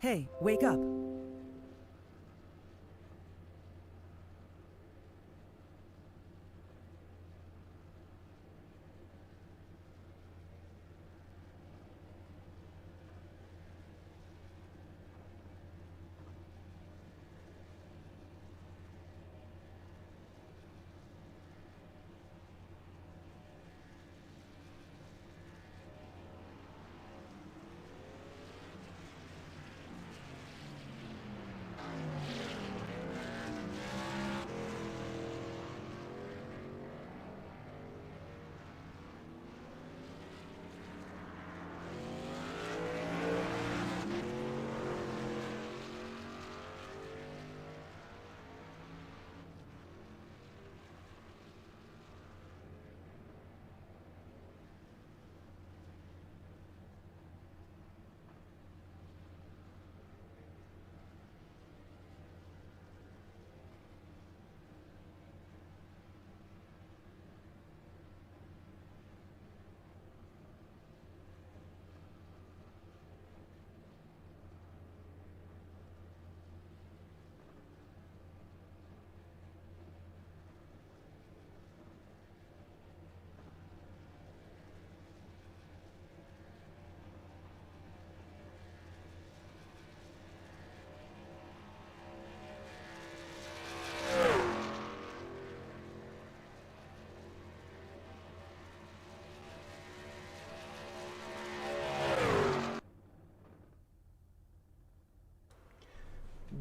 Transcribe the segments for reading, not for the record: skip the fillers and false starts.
Hey, wake up.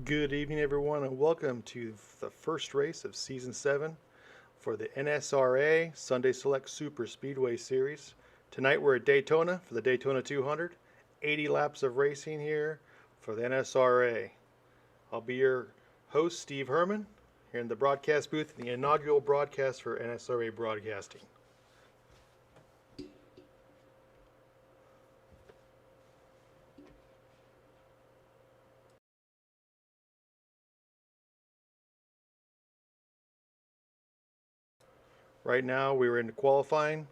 Good evening, everyone, and welcome to the first race of Season 7 for the NSRA Sunday Select Super Speedway Series. Tonight we're at Daytona for the Daytona 200. 80 laps of racing here for the NSRA. I'll be your host, Steve Herman, here in the broadcast booth in the inaugural broadcast for NSRA Broadcasting. Right now we're into qualifying.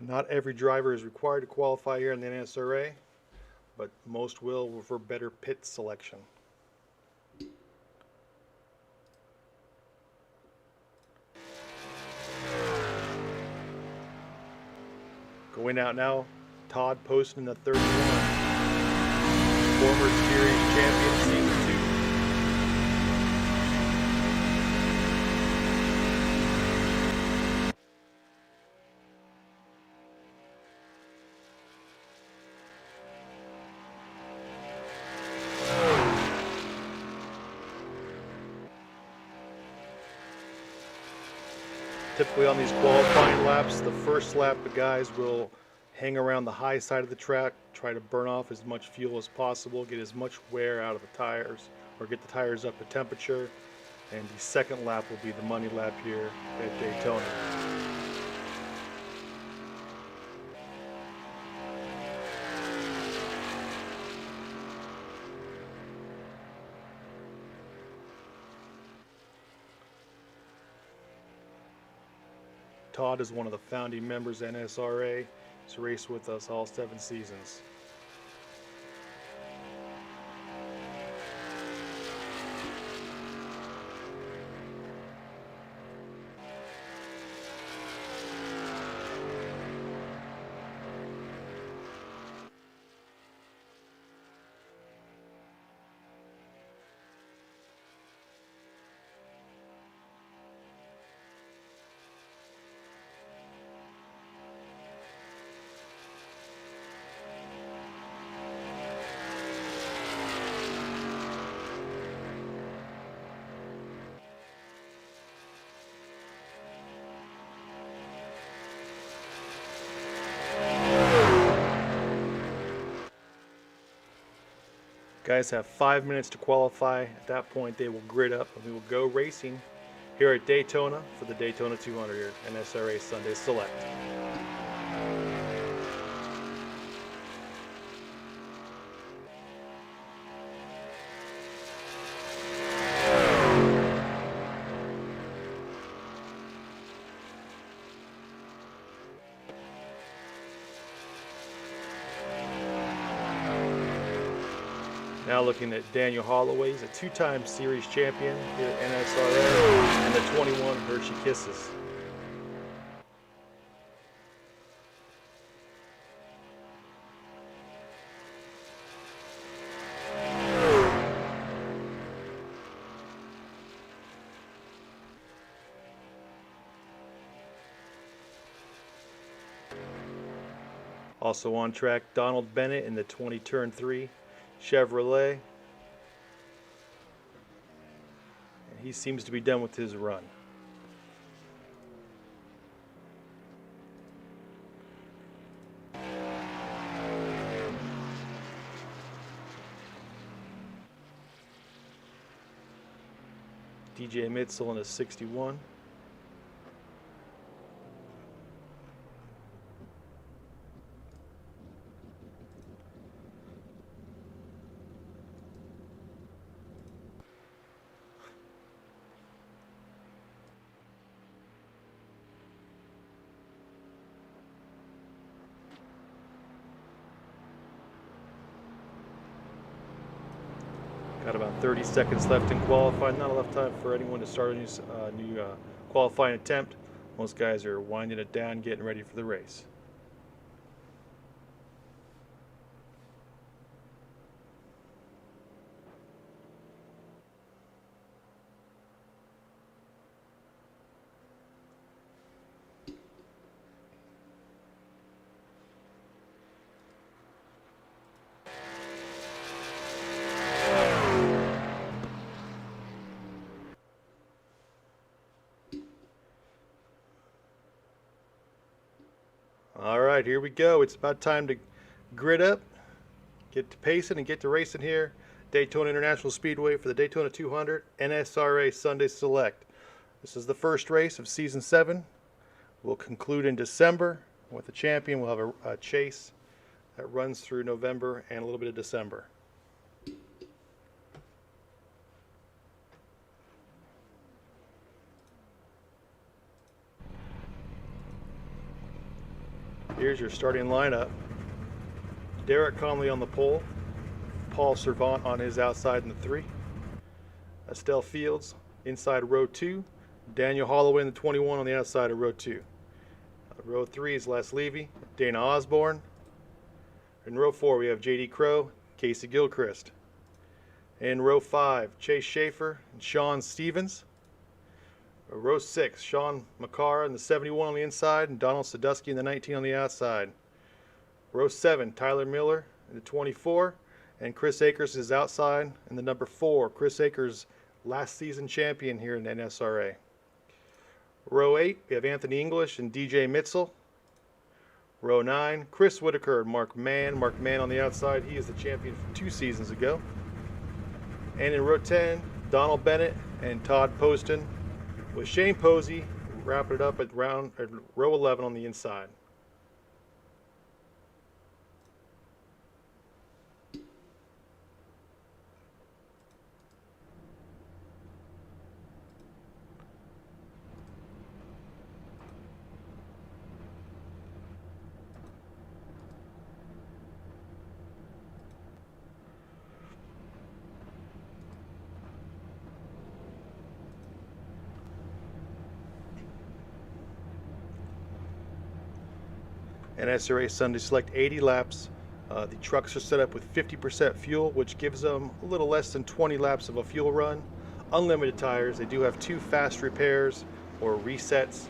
Not every driver is required to qualify here in the NSRA, but most will for better pit selection. Going out now, Todd Poston, the 31, former series champion, Season 2. Typically on these qualifying laps, the first lap the guys will hang around the high side of the track, try to burn off as much fuel as possible, get as much wear out of the tires, or get the tires up to temperature. And the second lap will be the money lap here at Daytona. Todd is one of the founding members of NSRA. He's raced with us all 7 seasons. Guys have 5 minutes to qualify. At that point, they will grid up and we will go racing here at Daytona for the Daytona 200 here, NSRA Sunday Select. Now looking at Daniel Holloway. He's a two-time series champion here at NSRA, and the 21 Hershey Kisses. Also on track, Donald Bennett in the 20 Turn 3 Chevrolet. And he seems to be done with his run. DJ Mitzel in a 61. Got about 30 seconds left in qualifying. Not enough time for anyone to start a new qualifying attempt. Most guys are winding it down, getting ready for the race. All right, here we go. It's about time to grid up, get to pacing, and get to racing here. Daytona International Speedway for the Daytona 200 NSRA Sunday Select. This is the first race of Season 7. We'll conclude in December with the champion. We'll have a chase that runs through November and a little bit of December. Here's your starting lineup. Derek Conley on the pole. Paul Servant on his outside in the 3. Estelle Fields inside row 2. Daniel Holloway in the 21 on the outside of row 2. Row 3 is Les Levy, Dana Osborne. In row 4 we have J.D. Crow, Casey Gilchrist. In row 5, Chase Schaefer and Sean Stevens. Row 6, Sean McCarr in the 71 on the inside and Donald Sadusky in the 19 on the outside. Row 7, Tyler Miller in the 24 and Chris Akers is outside in the number 4. Chris Akers, last season champion here in NSRA. Row 8, we have Anthony English and DJ Mitzel. Row 9, Chris Whitaker and Mark Mann. Mark Mann on the outside, he is the champion from 2 seasons ago. And in row 10, Donald Bennett and Todd Poston, with Shane Posey wrapping it up at row 11 on the inside. NSRA Sunday Select 80 laps. The trucks are set up with 50% fuel, which gives them a little less than 20 laps of a fuel run. Unlimited tires. They do have 2 fast repairs or resets,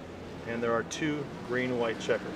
and there are 2 green-white checkers.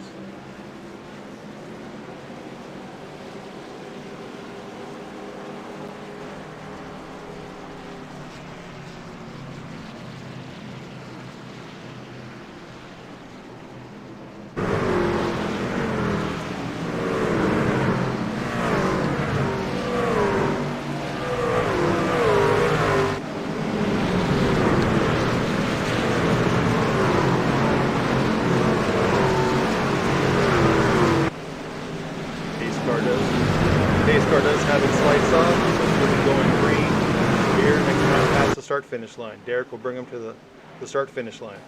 Car does have its lights on, so we'll be going green here next time past the start-finish line. Derek will bring them to the start-finish line.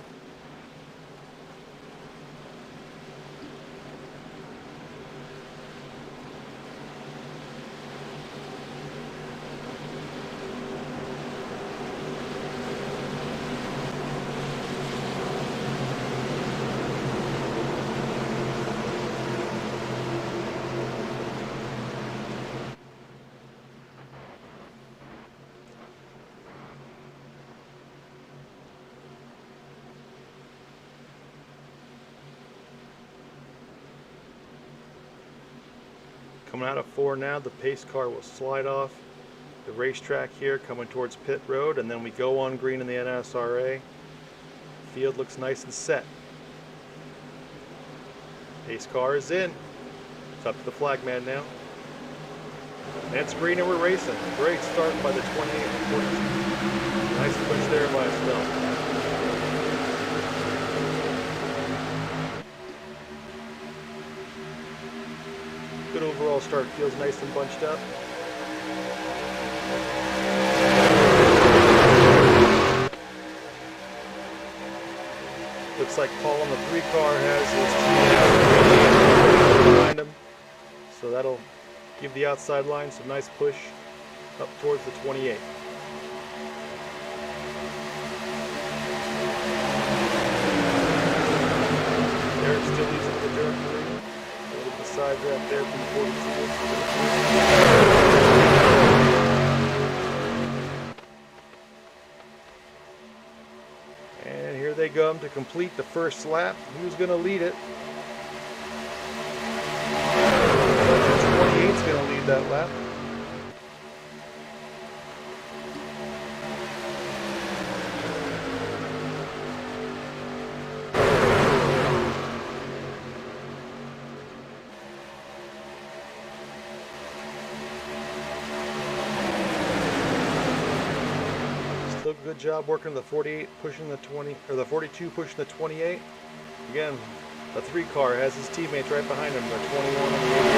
Coming out of 4 now, the pace car will slide off the racetrack here, coming towards pit road, and then we go on green in the NSRA. Field looks nice and set. Pace car is in. It's up to the flag man now. And it's green and we're racing. Great start by the 28 and 42. Nice push there by Estelle. Good overall start, feels nice and bunched up. Looks like Paul on the 3 car has his team behind him, so that'll give the outside line some nice push up towards the 28. Derek still using the dirt 3. A little bit side draft there from 42. And here they come to complete the first lap. Who's going to lead it? 28's going to lead that lap. Still good job working the 48 pushing the 20, or the 42 pushing the 28. Again, the 3 car has his teammates right behind him, the 21 and the 88.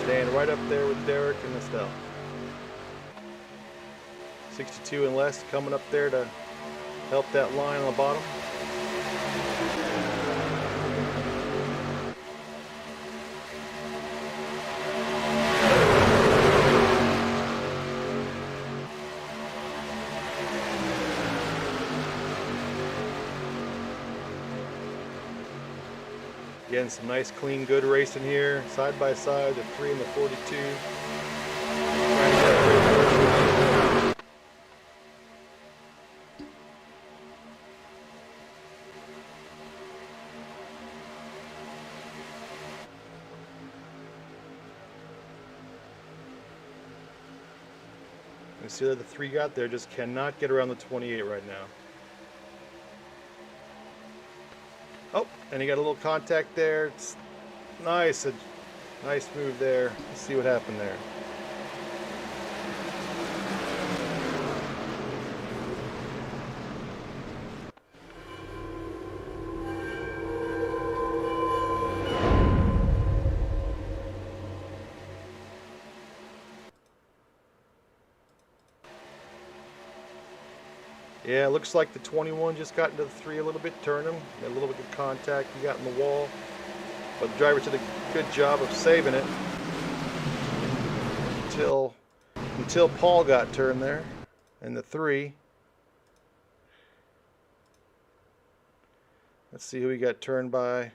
Staying right up there with Derek and Estelle. 62 and less coming up there to help that line on the bottom. Again, some nice, clean, good racing here, side by side, the 3 and the 42. You see that the 3 got there, just cannot get around the 28 right now. Oh, and he got a little contact there. It's nice, a nice move there. Let's see what happened there. Yeah, it looks like the 21 just got into the 3 a little bit, turned him. Got a little bit of contact, he got in the wall. But the driver did a good job of saving it until Paul got turned there in the 3. Let's see who he got turned by.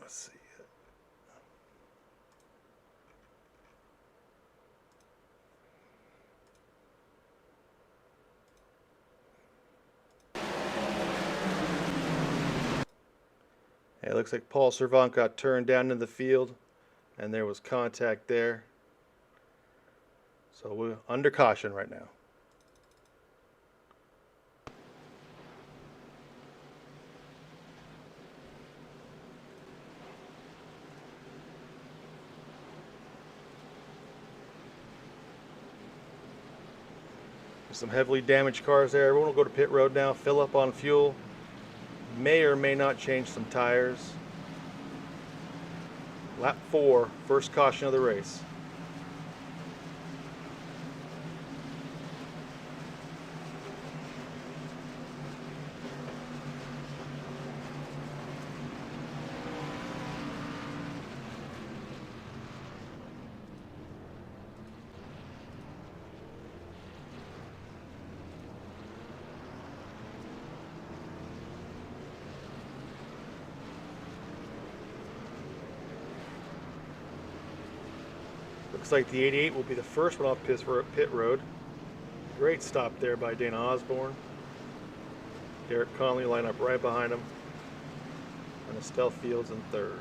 Let's see. It looks like Paul Servant got turned down in the field, and there was contact there. So we're under caution right now. Some heavily damaged cars there. Everyone will go to pit road now, fill up on fuel. May or may not change some tires. Lap 4, first caution of the race. Looks like the 88 will be the first one off pit road. Great stop there by Dana Osborne. Derek Conley line up right behind him. And Estelle Fields in third.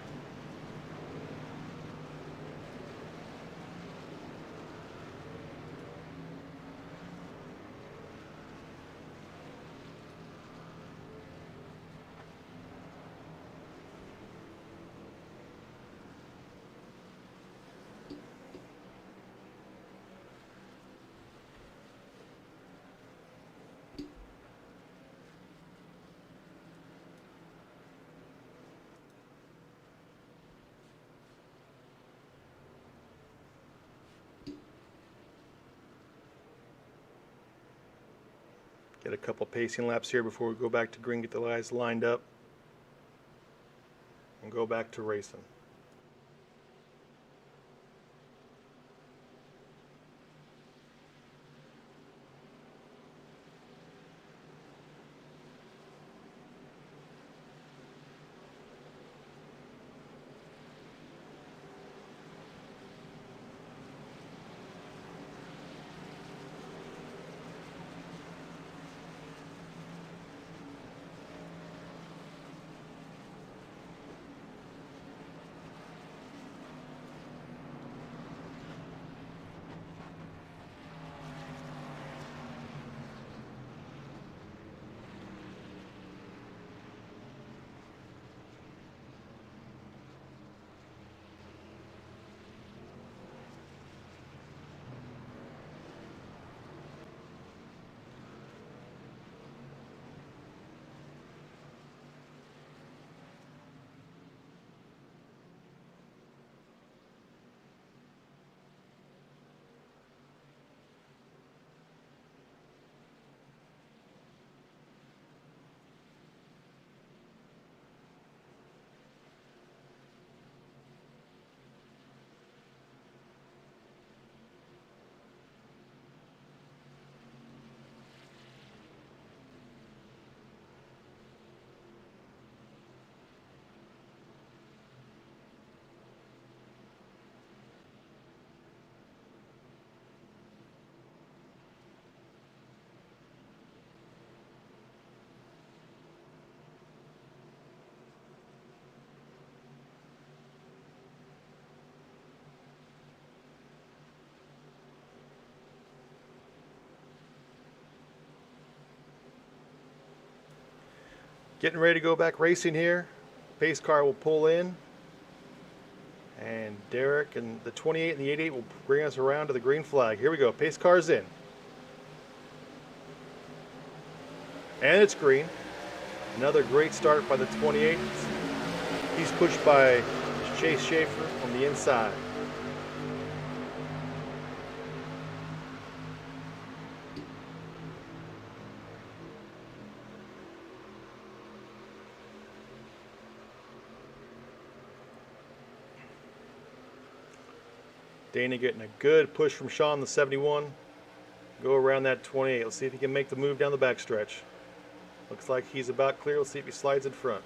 Get a couple pacing laps here before we go back to green, get the guys lined up, and go back to racing. Getting ready to go back racing here. Pace car will pull in, and Derek and the 28 and the 88 will bring us around to the green flag. Here we go. Pace car's in. And it's green. Another great start by the 28. He's pushed by Chase Schaefer on the inside. Dana getting a good push from Sean, the 71. Go around that 28. Let's see if he can make the move down the backstretch. Looks like he's about clear. Let's see if he slides in front.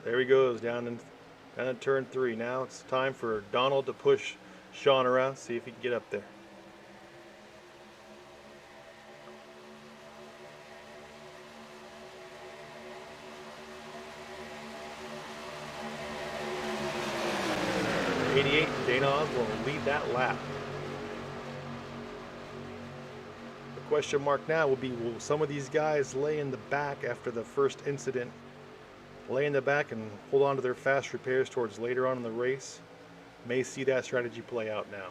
There he goes down in turn 3. Now it's time for Donald to push Sean around. See if he can get up there. Dana Osborne will lead that lap. The question mark now will be, will some of these guys lay in the back after the first incident, lay in the back and hold on to their fast repairs towards later on in the race? May see that strategy play out now.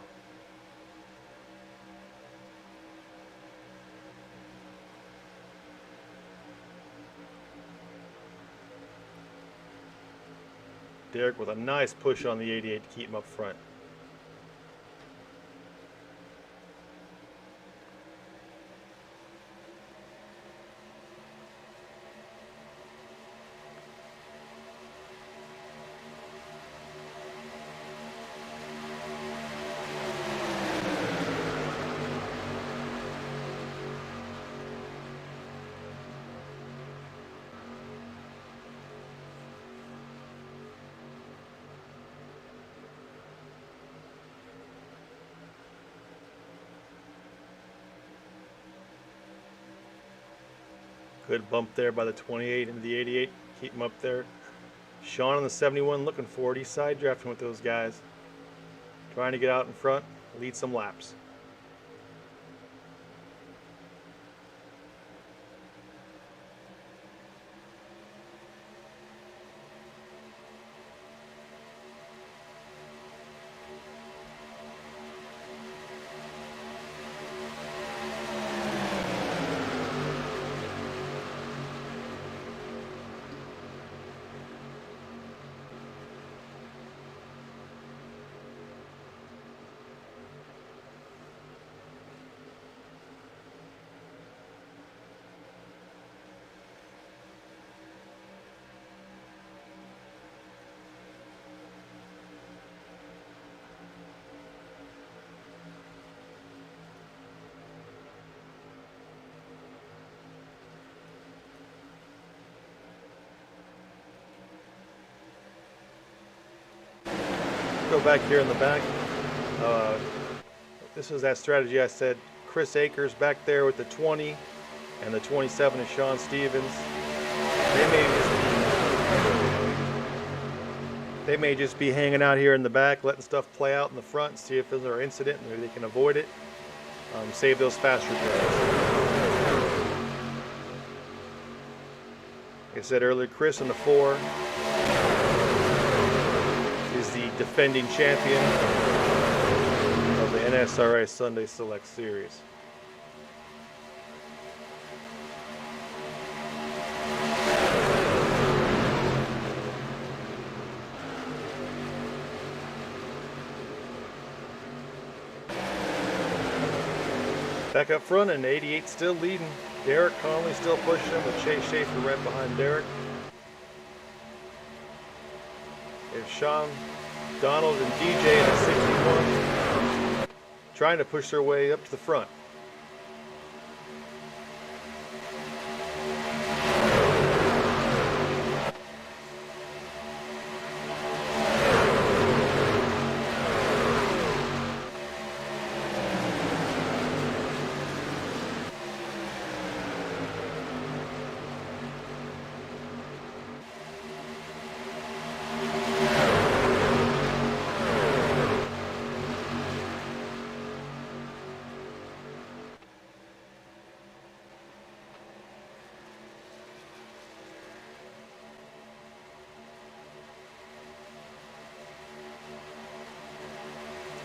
Derek with a nice push on the 88 to keep him up front. Good bump there by the 28 into the 88. Keep him up there. Sean on the 71 looking for it. He's side drafting with those guys. Trying to get out in front, lead some laps. Go back here in the back. This is that strategy I said. Chris Akers back there with the 20 and the 27 is Sean Stevens. They may just be hanging out here in the back, letting stuff play out in the front, see if there's an incident, maybe they can avoid it. Save those fast repairs. Like I said earlier, Chris in the 4 is the defending champion of the NSRA Sunday Select Series. Back up front, and 88 still leading. Derek Conley still pushing him with Chase Schaefer right behind Derek. There's Sean, Donald, and DJ in the 61 trying to push their way up to the front.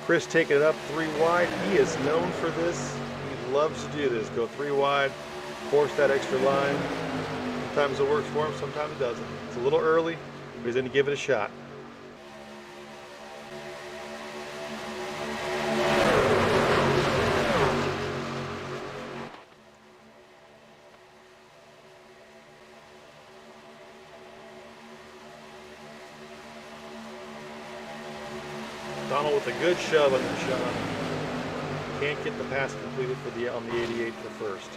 Chris taking it up 3 wide. He is known for this. He loves to do this. Go 3 wide, force that extra line. Sometimes it works for him, sometimes it doesn't. It's a little early, but he's going to give it a shot. Donald with a good shove on the shot. Can't get the pass completed for the on the 88 for first.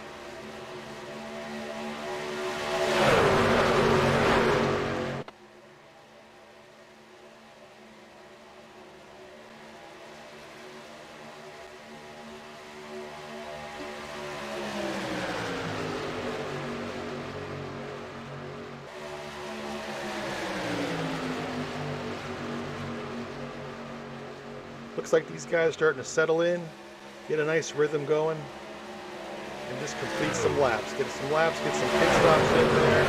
Looks like these guys are starting to settle in, get a nice rhythm going, and just complete some laps. Get some laps, get some pit stops in there.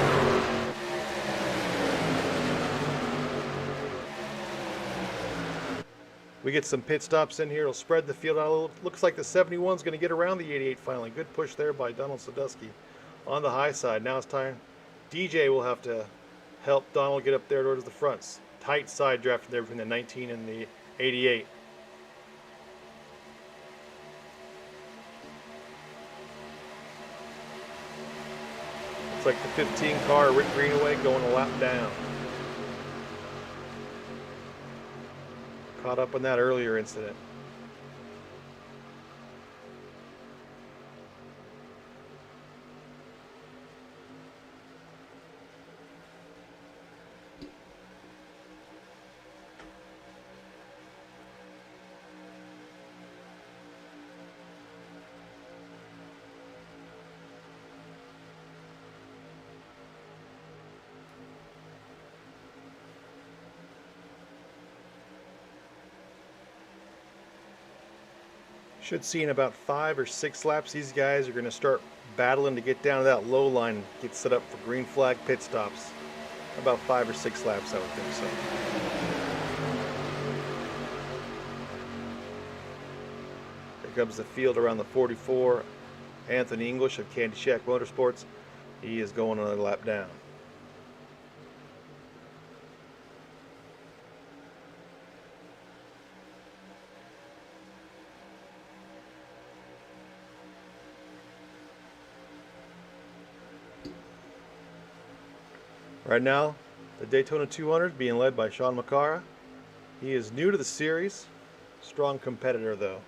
We get some pit stops in here, it'll spread the field out a little. Looks like the 71's going to get around the 88 finally. Good push there by Donald Sadusky on the high side. Now it's time. DJ will have to help Donald get up there towards the fronts. Tight side draft there between the 19 and the 88. It's like the 15 car, Rick Greenaway, going a lap down. Caught up in that earlier incident. Should see in about 5 or 6 laps, these guys are going to start battling to get down to that low line and get set up for green flag pit stops. About 5 or 6 laps, I would think so. Here comes the field around the 44. Anthony English of Candy Shack Motorsports. He is going another lap down. Right now, the Daytona 200 being led by Sean McCara. He is new to the series, strong competitor though.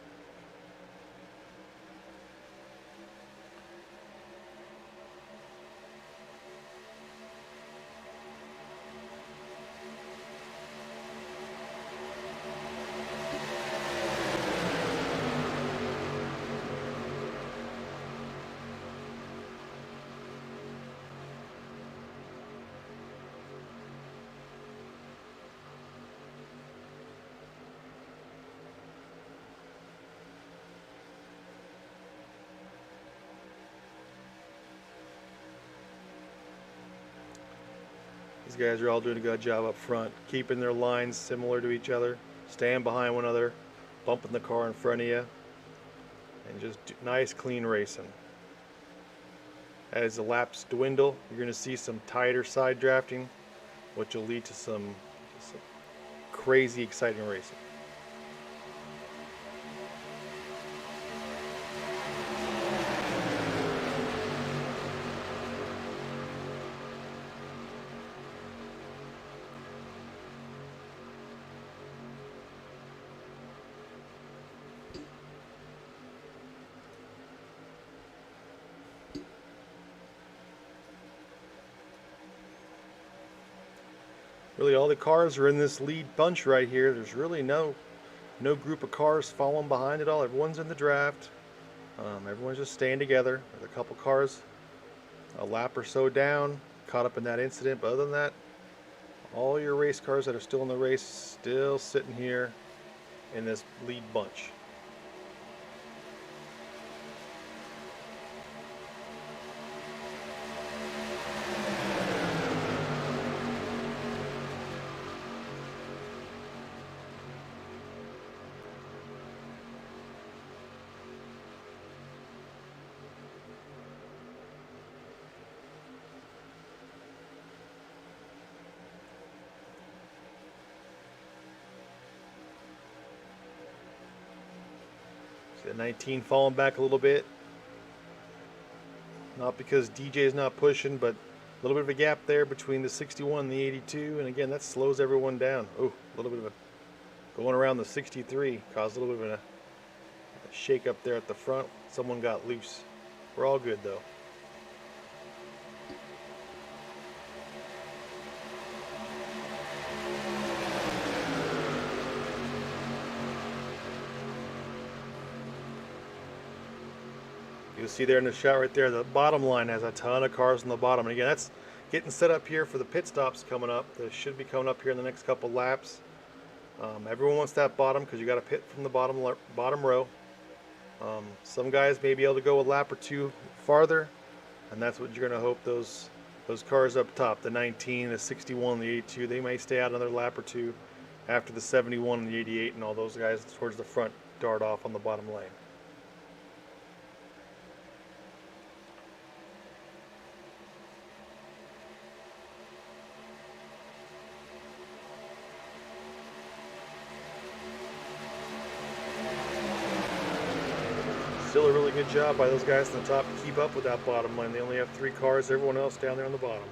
These guys are all doing a good job up front, keeping their lines similar to each other, staying behind one another, bumping the car in front of you, and just nice clean racing. As the laps dwindle, you're going to see some tighter side drafting, which will lead to some crazy exciting racing. Really, all the cars are in this lead bunch right here. There's really no group of cars following behind it all. Everyone's in the draft. Everyone's just staying together. There's a couple cars a lap or so down, caught up in that incident. But other than that, all your race cars that are still in the race still sitting here in this lead bunch. The 19 falling back a little bit. Not because DJ is not pushing, but a little bit of a gap there between the 61 and the 82. And again, that slows everyone down. Oh, a little bit of a going around the 63 caused a little bit of a shake up there at the front. Someone got loose. We're all good though. You'll see there in the shot right there, the bottom line has a ton of cars on the bottom. And again, that's getting set up here for the pit stops coming up. They should be coming up here in the next couple laps. Everyone wants that bottom because you got to pit from the bottom row. Some guys may be able to go a lap or two farther, and that's what you're going to hope those cars up top, the 19, the 61, the 82, they may stay out another lap or two after the 71 and the 88 and all those guys towards the front dart off on the bottom lane. Still a really good job by those guys on the top to keep up with that bottom line. They only have 3 cars, everyone else down there on the bottom.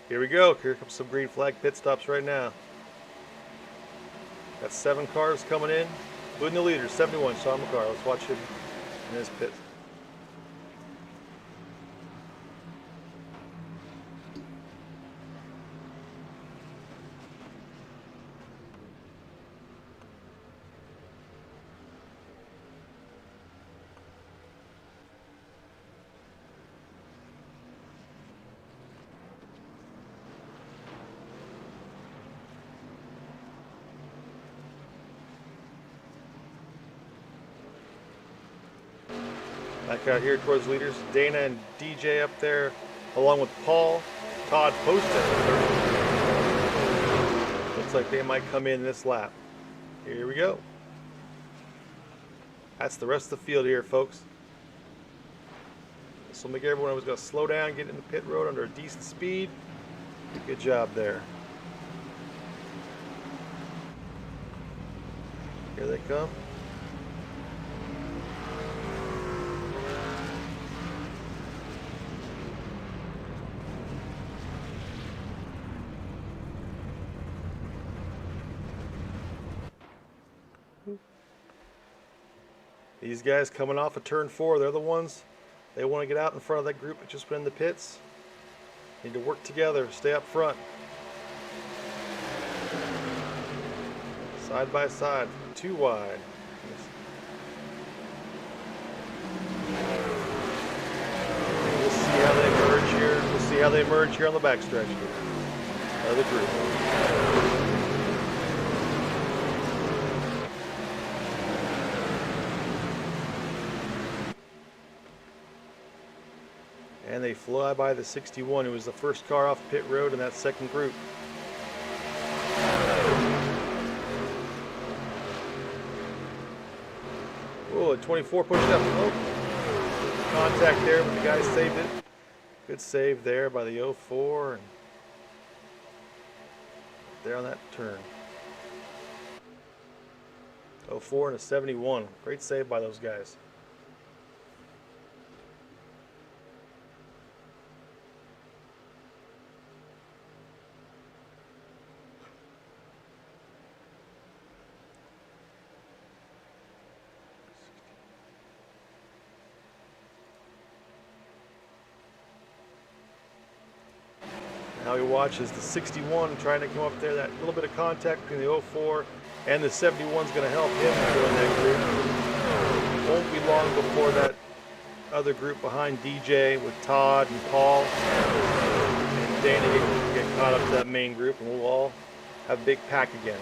Here we go. Here comes some green flag pit stops right now. Got 7 cars coming in, including the leader, 71, Sean McCarr. Let's watch him in his pit. Back out here towards leaders, Dana and DJ up there, along with Paul, Todd posted. Looks like they might come in this lap. Here we go. That's the rest of the field here, folks. This will make everyone who's going to slow down, get in the pit road under a decent speed. Good job there. Here they come. These guys coming off of turn 4, they're the ones, they want to get out in front of that group that just went in the pits. Need to work together, stay up front. Side by side, 2 wide. We'll see how they emerge here. We'll see how they emerge here on the backstretch of the group. And they fly by the 61, who was the first car off pit road in that second group. Oh, a 24 pushed up. Oh, contact there, but the guy saved it. Good save there by the 04. And there on that turn. 04 and a 71. Great save by those guys. Now he watches the 61 trying to come up there. That little bit of contact between the 04 and the 71 is going to help him in that group. Won't be long before that other group behind DJ with Todd and Paul and Dana get caught up to that main group, and we'll all have a big pack again.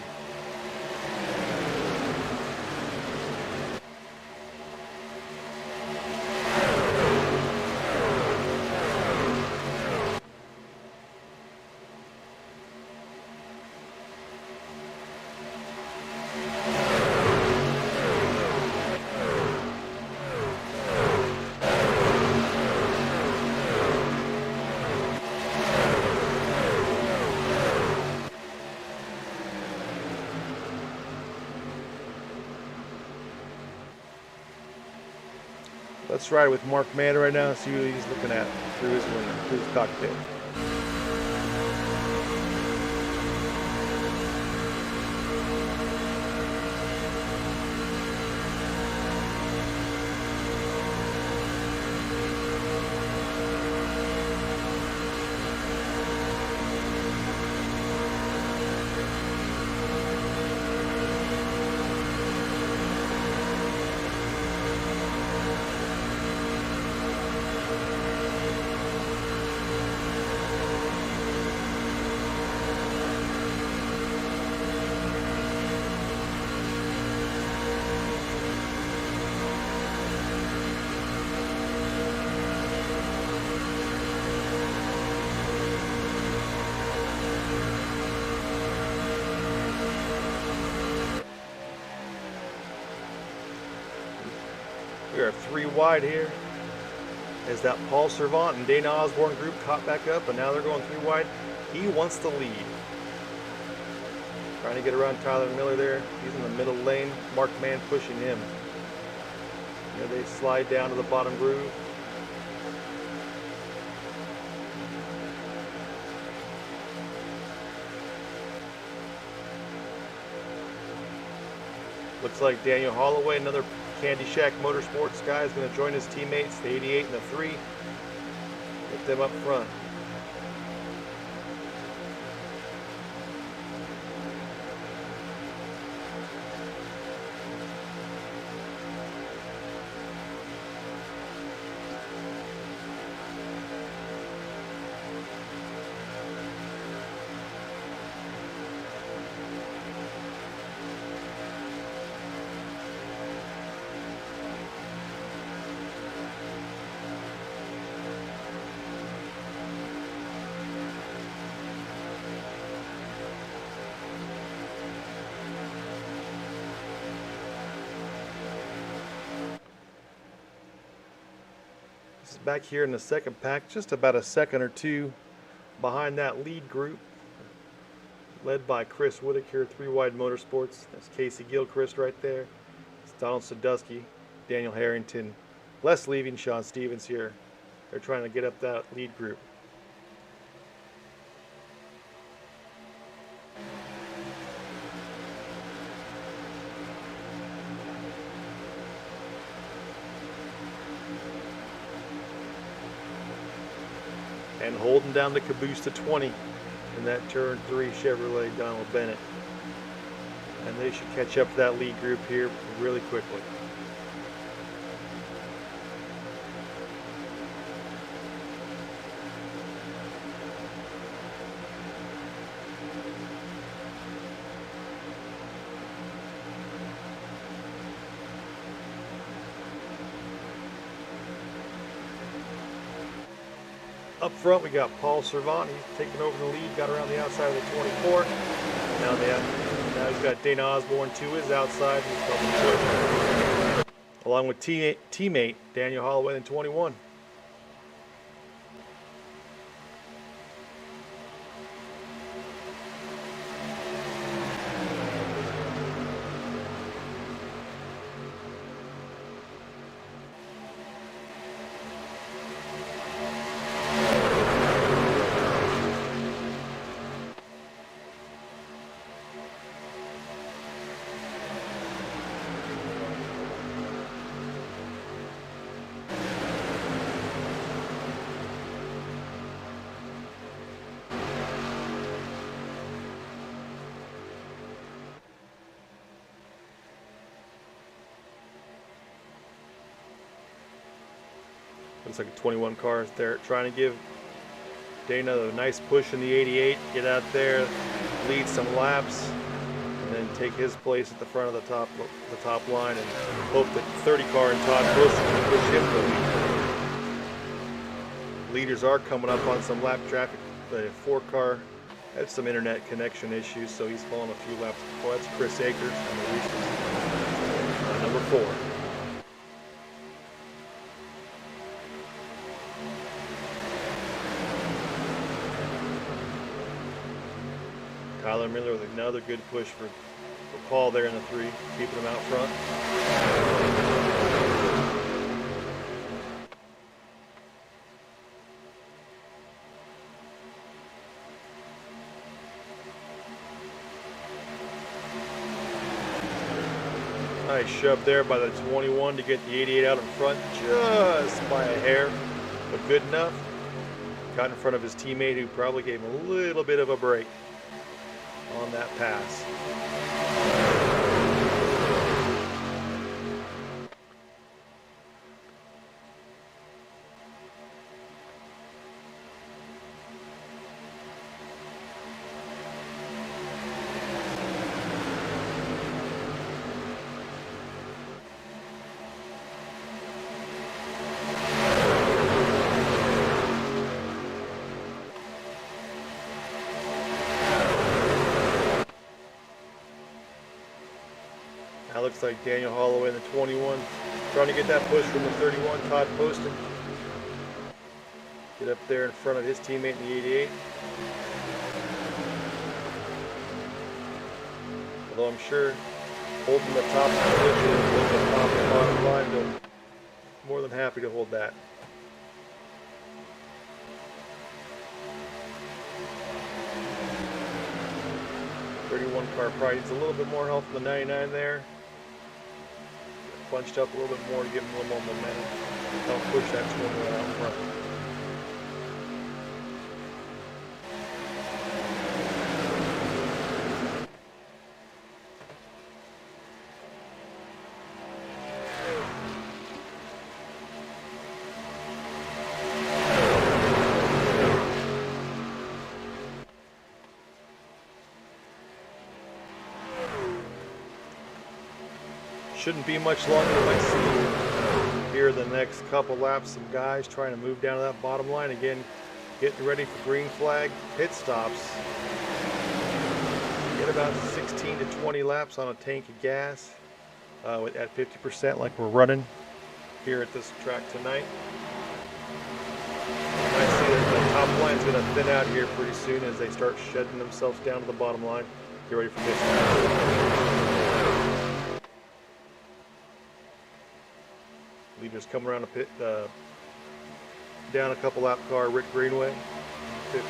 Let's ride with Mark Mann right now and see what he's looking at through his window, through his cockpit. We are 3 wide here as that Paul Servant and Dana Osborne group caught back up, and now they're going 3 wide. He wants the lead. Trying to get around Tyler Miller there. He's in the middle lane. Mark Mann pushing him. Here they slide down to the bottom groove. Looks like Daniel Holloway, another Candy Shack Motorsports guy, is going to join his teammates, the 88 and the 3. Get them up front. Back here in the second pack, just about a second or two behind that lead group, led by Chris Whitaker, 3 Wide Motorsports. That's Casey Gilchrist right there. It's Donald Sadusky, Daniel Harrington, Les Levy, and Sean Stevens here. They're trying to get up that lead group. And holding down the caboose to 20 in that turn 3 Chevrolet Donald Bennett. And they should catch up to that lead group here really quickly. Up front, we got Paul Servant. He's taking over the lead, got around the outside of the 24. Now he's got Dana Osborne to his outside. Along with teammate Daniel Holloway in 21. Looks like a 21 car is there, trying to give Dana a nice push in the 88, get out there, lead some laps, and then take his place at the front of the top line, and hope that 30 car and Todd Wilson can push him to the lead. Leaders are coming up on some lap traffic. The 4 car had some internet connection issues, so he's fallen a few laps before. That's Chris Akers, number 4. Tyler Miller with another good push for Paul there in the 3, keeping him out front. Nice shove there by the 21 to get the 88 out in front, just by a hair, but good enough. Got in front of his teammate, who probably gave him a little bit of a break on that pass. Now looks like Daniel Holloway in the 21, trying to get that push from the 31, Todd Poston. Get up there in front of his teammate in the 88. Although I'm sure holding the top position with the top and bottom line, they're more than happy to hold that. '31 car probably needs a little bit more help than the 99 there. bunched up a little bit more to give them a little more momentum. Help push that 21 out front. Shouldn't be much longer. You might see here the next couple laps some guys trying to move down to that bottom line again, getting ready for green flag pit stops. Get about 16 to 20 laps on a tank of gas at 50% like we're running here at this track tonight. You might see that the top line's going to thin out here pretty soon as they start shedding themselves down to the bottom line. Get ready for pit stops. Leaders come around a pit, down a couple lap car, Rick Greenway, 15.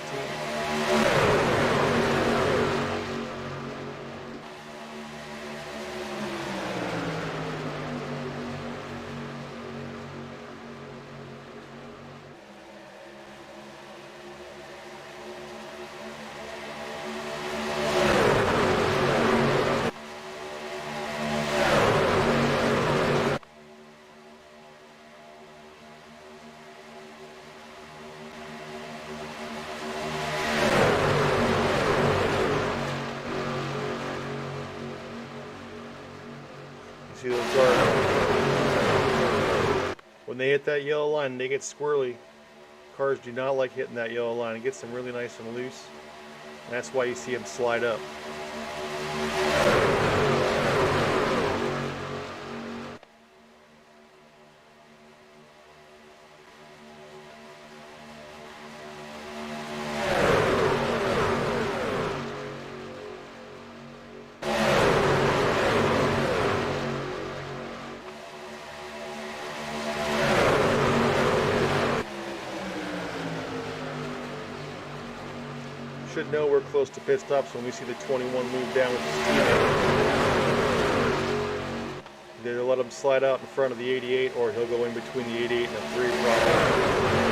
See those cars, when they hit that yellow line, they get squirrely. Cars do not like hitting that yellow line. It gets them really nice and loose. And that's why you see them slide up. Should know we're close to pit stops when we see the 21 move down with his teammate. Either let him slide out in front of the 88 or he'll go in between the 88 and the 3 probably.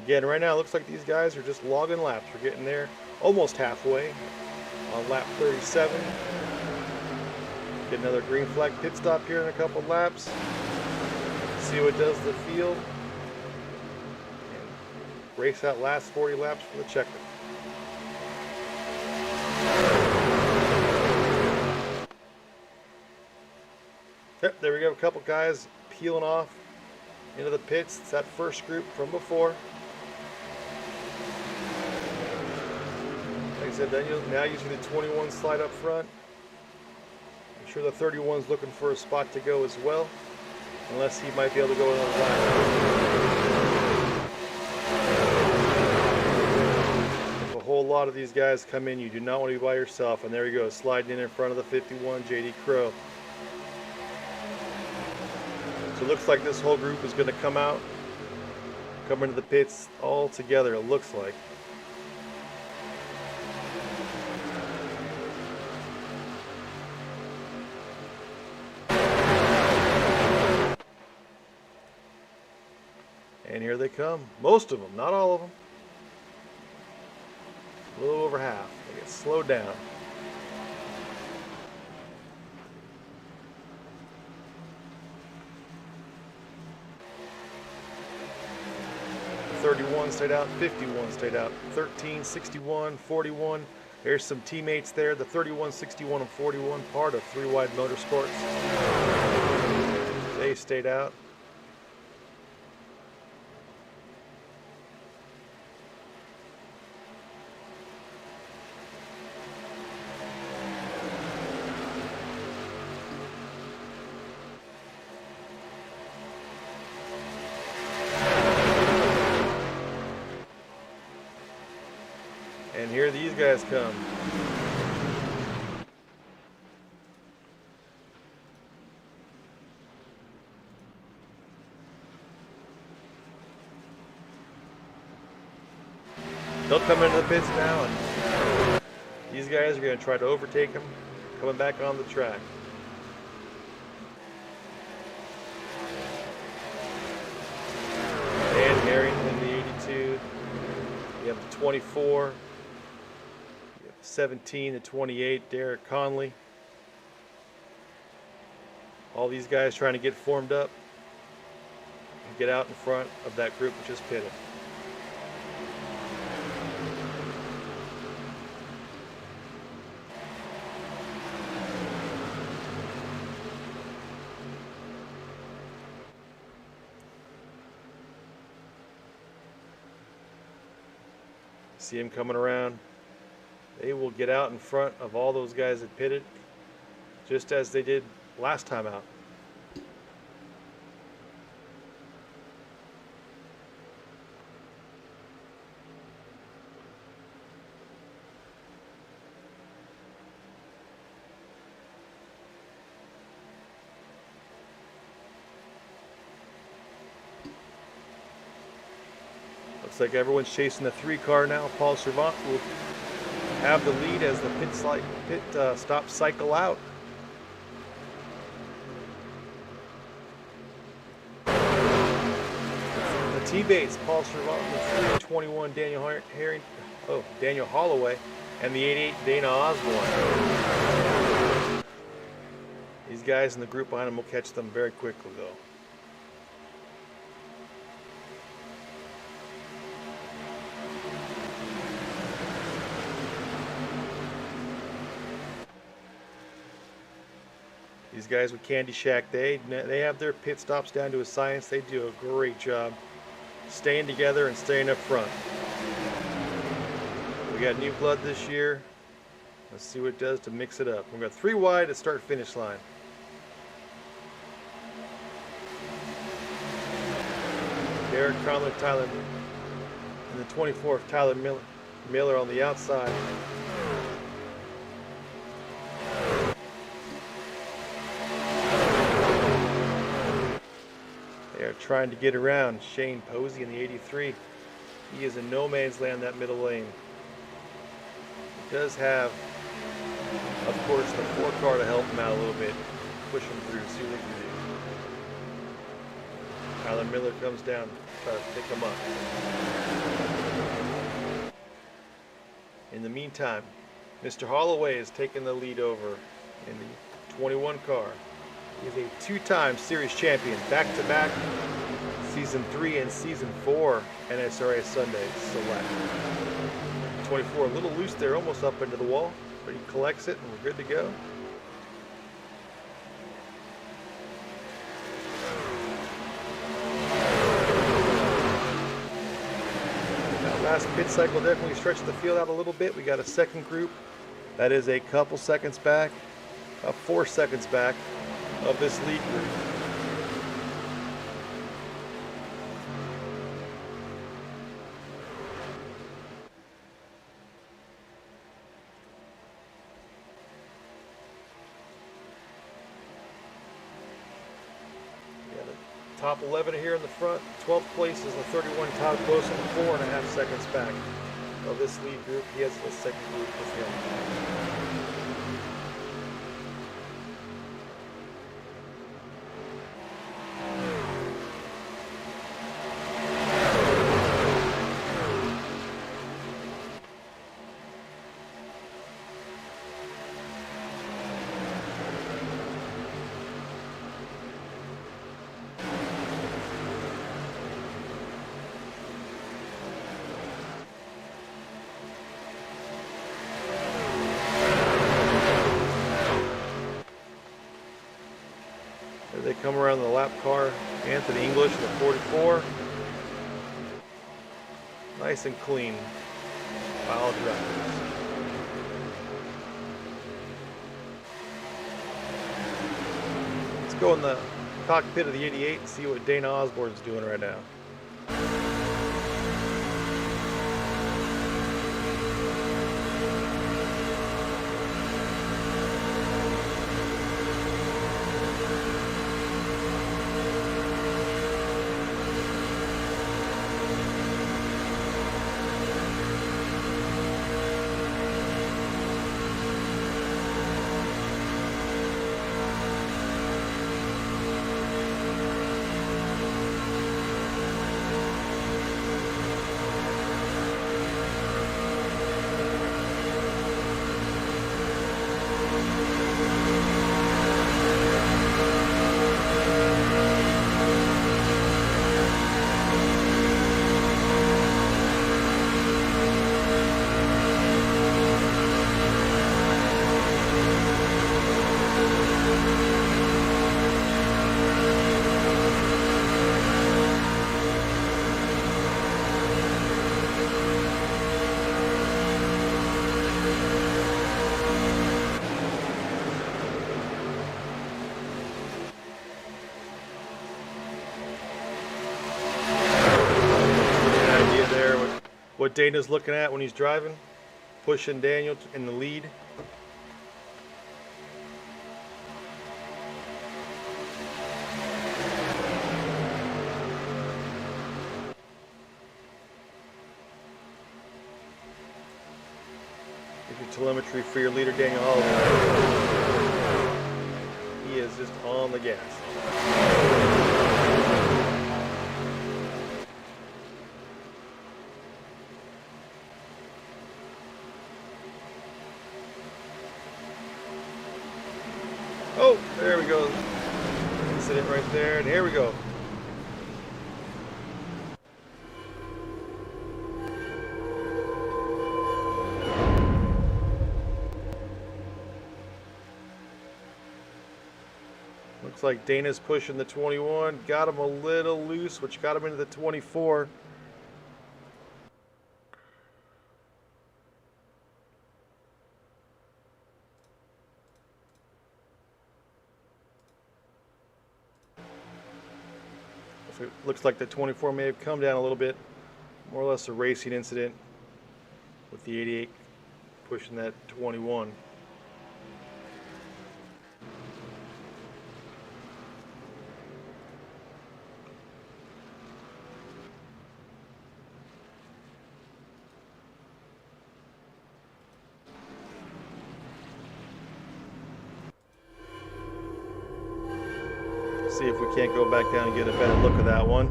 Again, right now it looks like these guys are just logging laps. We're getting there almost halfway on lap 37. Get another green flag pit stop here in a couple laps. See what does the field. And race that last 40 laps for the checker. Yep, there we go. A couple guys peeling off into the pits. It's that first group from before. Like I said, now you see the 21 slide up front. I'm sure the 31's looking for a spot to go as well, unless he might be able to go another lap. If a whole lot of these guys come in, you do not want to be by yourself. And there you go, sliding in front of the 51, JD Crow. So it looks like this whole group is going to come into the pits all together, it looks like. And here they come. Most of them, not all of them. A little over half. They get slowed down. The 31 stayed out, 51 stayed out, 13, 61, 41. There's some teammates there. The 31, 61, and 41, part of 3 Wide Motorsports. They stayed out. And here these guys come. They'll come into the pits now, and these guys are going to try to overtake them, coming back on the track. Dan Harrington in the 82. You have the 24. You have the 17, the 28, Derek Conley. All these guys trying to get formed up and get out in front of that group which is pitted. See them coming around. They will get out in front of all those guys that pitted, just as they did last time out. Looks like everyone's chasing the 3 car now. Paul Servant will have the lead as the pit stop cycle out. The T-Bates, Paul Servant, the 321 Daniel Holloway, and the 88 Dana Osborne. These guys in the group behind them will catch them very quickly though. These guys with Candy Shack, they have their pit stops down to a science. They do a great job staying together and staying up front. We got new blood this year. Let's see what it does to mix it up. We've got 3 wide at start finish line. Derek Conley, Tyler, and the 24th Tyler Miller on the outside. They're trying to get around Shane Posey in the 83. He is in no man's land that middle lane. He does have, of course, the 4 car to help him out a little bit, push him through, see what they can do. Tyler Miller comes down, try to pick him up. In the meantime, Mr. Holloway is taking the lead over in the 21 car. He is a 2-time series champion, back-to-back Season 3 and Season 4 NSRA Sunday Select. 24 a little loose there, almost up into the wall, but he collects it and we're good to go. That last pit cycle definitely stretched the field out a little bit. We got a second group that is a couple seconds back, 4 seconds back of this lead group. Yeah, the top 11 here in the front, 12th place is the 31 Todd Closen, 4.5 seconds back of this lead group. He has the second group with him. They come around the lap car. Anthony English, the 44. Nice and clean. Pile drivers. Let's go in the cockpit of the 88 and see what Dana Osborne's doing right now. what Dana's looking at when he's driving, pushing Daniel in the lead. Give your telemetry for your leader, Daniel Holloway. He is just on the gas. Oh, there we go. Incident right there, and here we go. Looks like Dana's pushing the 21. Got him a little loose, which got him into the 24. It looks like the 24 may have come down a little bit. More or less a racing incident with the 88 pushing that 21. See if we can't go back down and get a better look at that one.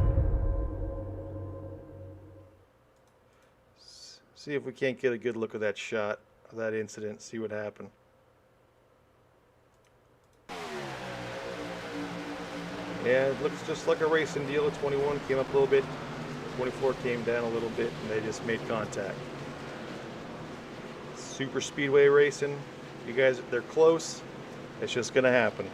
See if we can't get a good look at that shot of that incident, see what happened. Yeah, it looks just like a racing deal. The 21 came up a little bit, the 24 came down a little bit, and they just made contact. Super speedway racing. You guys, they're close. It's just gonna happen.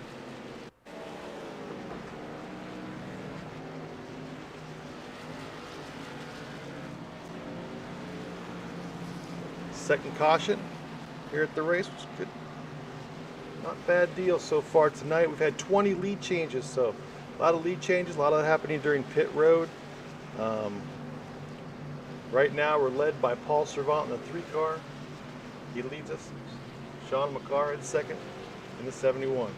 Second caution here at the race, which is good. Not bad deal so far tonight. We've had 20 lead changes, so a lot of lead changes, a lot of that happening during pit road. Right now we're led by Paul Servant in the 3 car. He leads us. Sean McCarr in second in the 71.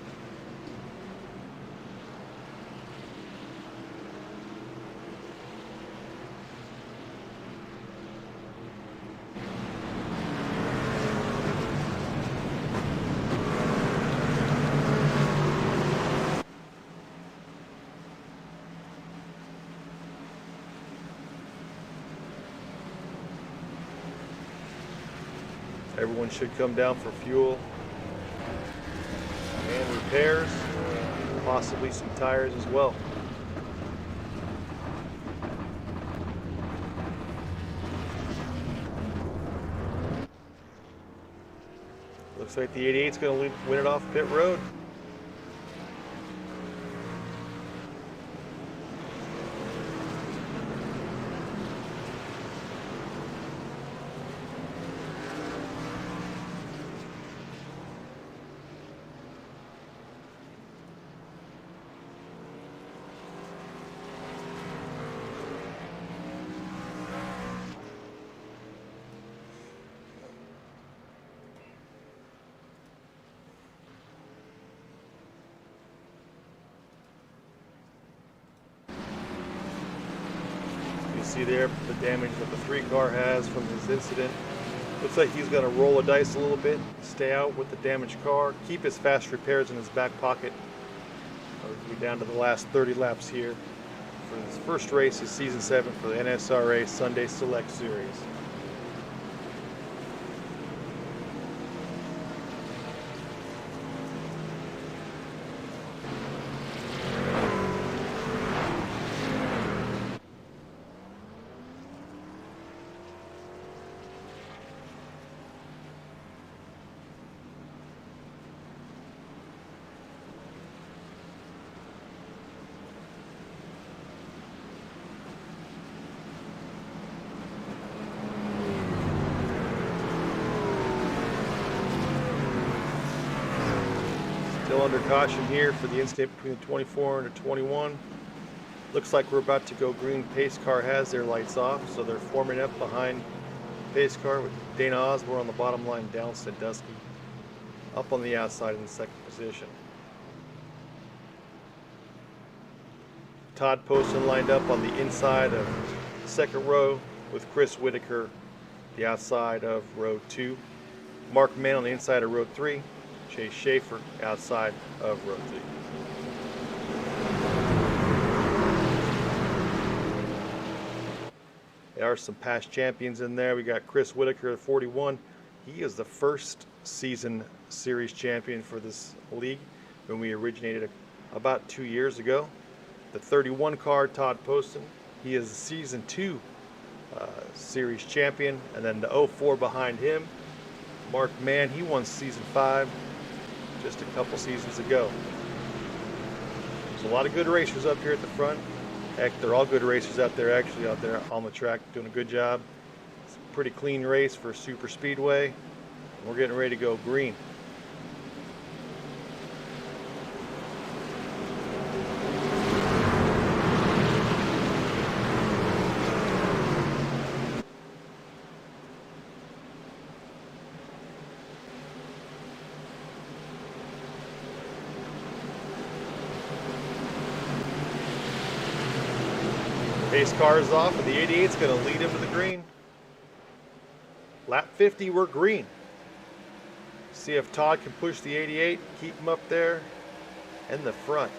Everyone should come down for fuel and repairs, possibly some tires as well. Looks like the 88 is going to win it off pit road. See there the damage that the 3 car has from his incident. Looks like he's going to roll the dice a little bit, stay out with the damaged car, keep his fast repairs in his back pocket. We're down to the last 30 laps here for this first race of season 7 for the NSRA Sunday Select Series. Still under caution here for the incident between the 24 and the 21. Looks like we're about to go green. Pace car has their lights off, so they're forming up behind pace car with Dana Osborne on the bottom line, down Sandusky up on the outside in the second position. Todd Poston lined up on the inside of the second row with Chris Whitaker the outside of row 2. Mark Mann on the inside of row 3. Chase Schaefer outside of row 3. There are some past champions in there. We got Chris Whitaker at 41. He is the first season series champion for this league when we originated about 2 years ago. The 31 car, Todd Poston, he is the season 2 series champion. And then the 04 behind him, Mark Mann, he won season 5 just a couple seasons ago. There's a lot of good racers up here at the front. Heck, they're all good racers out there on the track, doing a good job. It's a pretty clean race for super speedway. We're getting ready to go green. Pace car is off, and the 88's going to lead him to the green. Lap 50, we're green. See if Todd can push the 88, keep him up there in the front.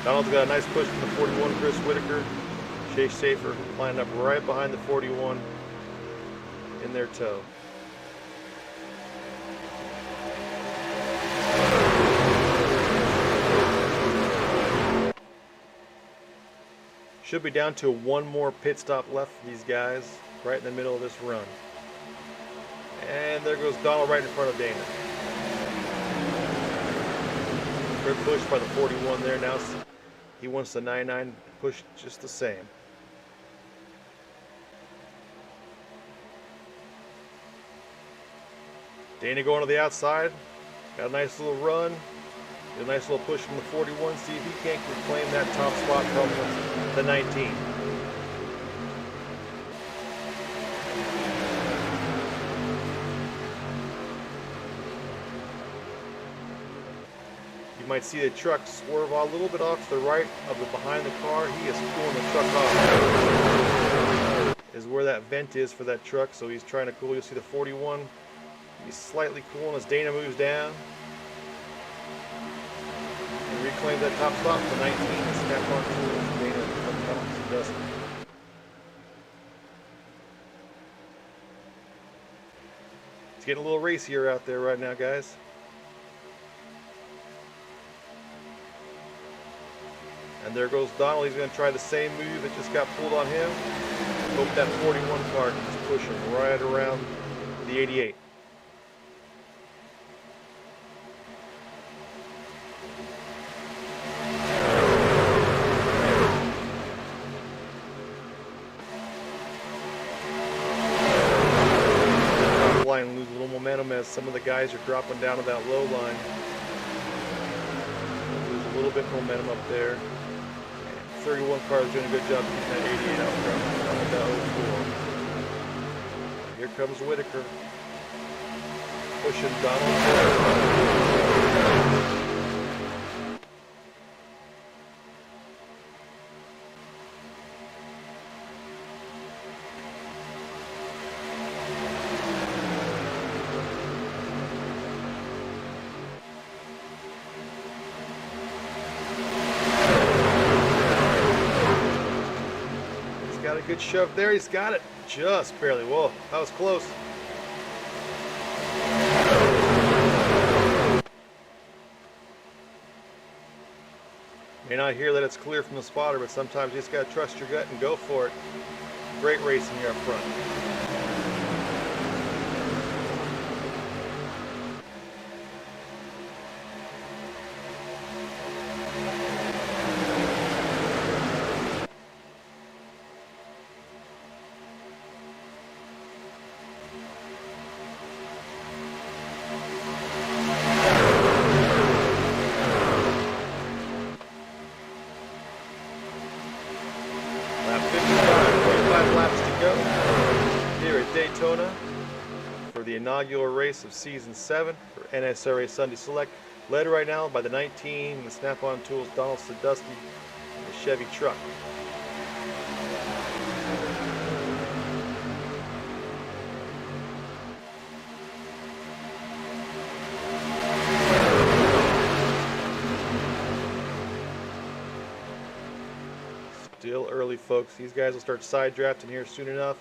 Donald's got a nice push from the 41, Chris Whitaker. Chase Schaefer lined up right behind the 41 in their tow. Should be down to one more pit stop left for these guys, right in the middle of this run. And there goes Donald right in front of Dana. Good push by the 41 there. Now he wants the 99 push just the same. Dana going to the outside. Got a nice little run. A nice little push from the 41. See if he can't reclaim that top spot from the 19. You might see the truck swerve a little bit off to the right of the behind the car. He is cooling the truck off. Is where that vent is for that truck, so he's trying to cool. You'll see the 41. He's slightly cooling as Dana moves down. Reclaim that top spot for 19 and snap on to Dana from Dustin. It's getting a little racier out there right now, guys. And there goes Donald. He's going to try the same move that just got pulled on him. Hope that 41 car can just push him right around the 88. Line lose a little momentum as some of the guys are dropping down to that low line. Lose a little bit of momentum up there. 31 car is doing a good job keeping that 88 out front. That 04. Here comes Whitaker. Pushing Donald. Got a good shove there. He's got it just barely. Whoa, that was close. May not hear that it's clear from the spotter, but sometimes you just got to trust your gut and go for it. Great racing here up front. Daytona for the inaugural race of Season 7 for NSRA Sunday Select, led right now by the 19, the Snap-on Tools Donald Sadusky, and the Chevy truck. Still early, folks. These guys will start side drafting here soon enough.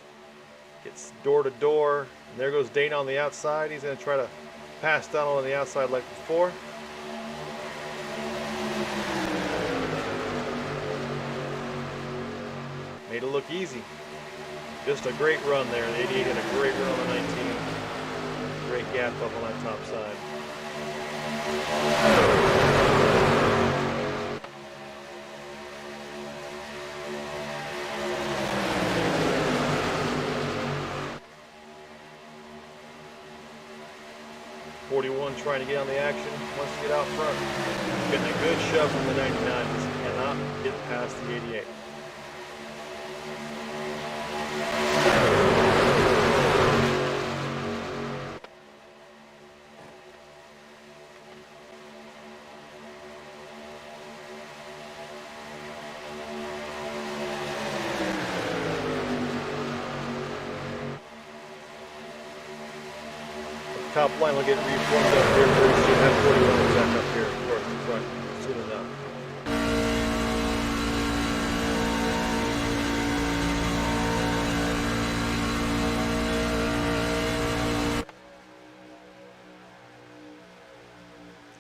Gets door to door. And there goes Dana on the outside. He's going to try to pass Donald on the outside like before. Made it look easy. Just a great run there. The 88 had a great run on the 19. Great gap up on that top side. 41 trying to get on the action, wants to get out front. Getting a good shove from the 99, just cannot get past the 88. Top line will get reformed up here very soon. That 41 will back up here towards the front soon enough.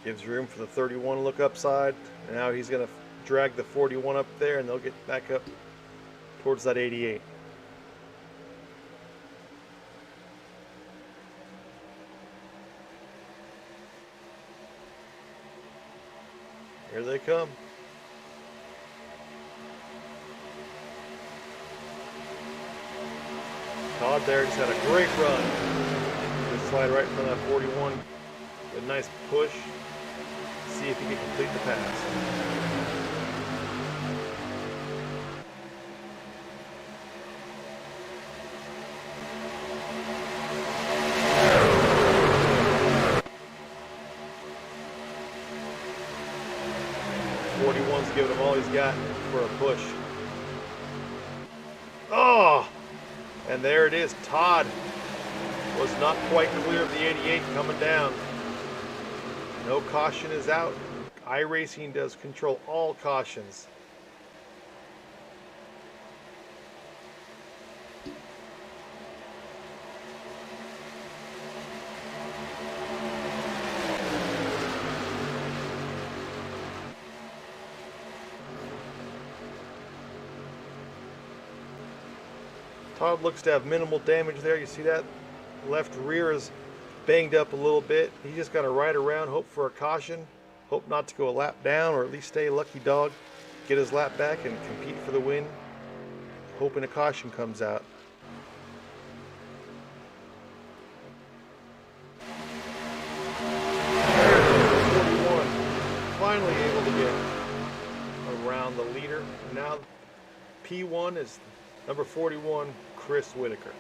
Gives room for the 31 to look upside. And now he's going to drag the 41 up there, and they'll get back up towards that 88. Here they come. Todd there just had a great run. Just slide right in front of that 41. A nice push. See if he can complete the pass. Giving him all he's got for a push. Oh! And there it is. Todd was not quite clear of the 88 coming down. No caution is out. iRacing does control all cautions. Todd looks to have minimal damage there. You see that? Left rear is banged up a little bit. He just got to ride around, hope for a caution, hope not to go a lap down, or at least stay a lucky dog, get his lap back and compete for the win, hoping a caution comes out. Finally able to get around the leader. Now P1 is number 41, Chris Whitaker.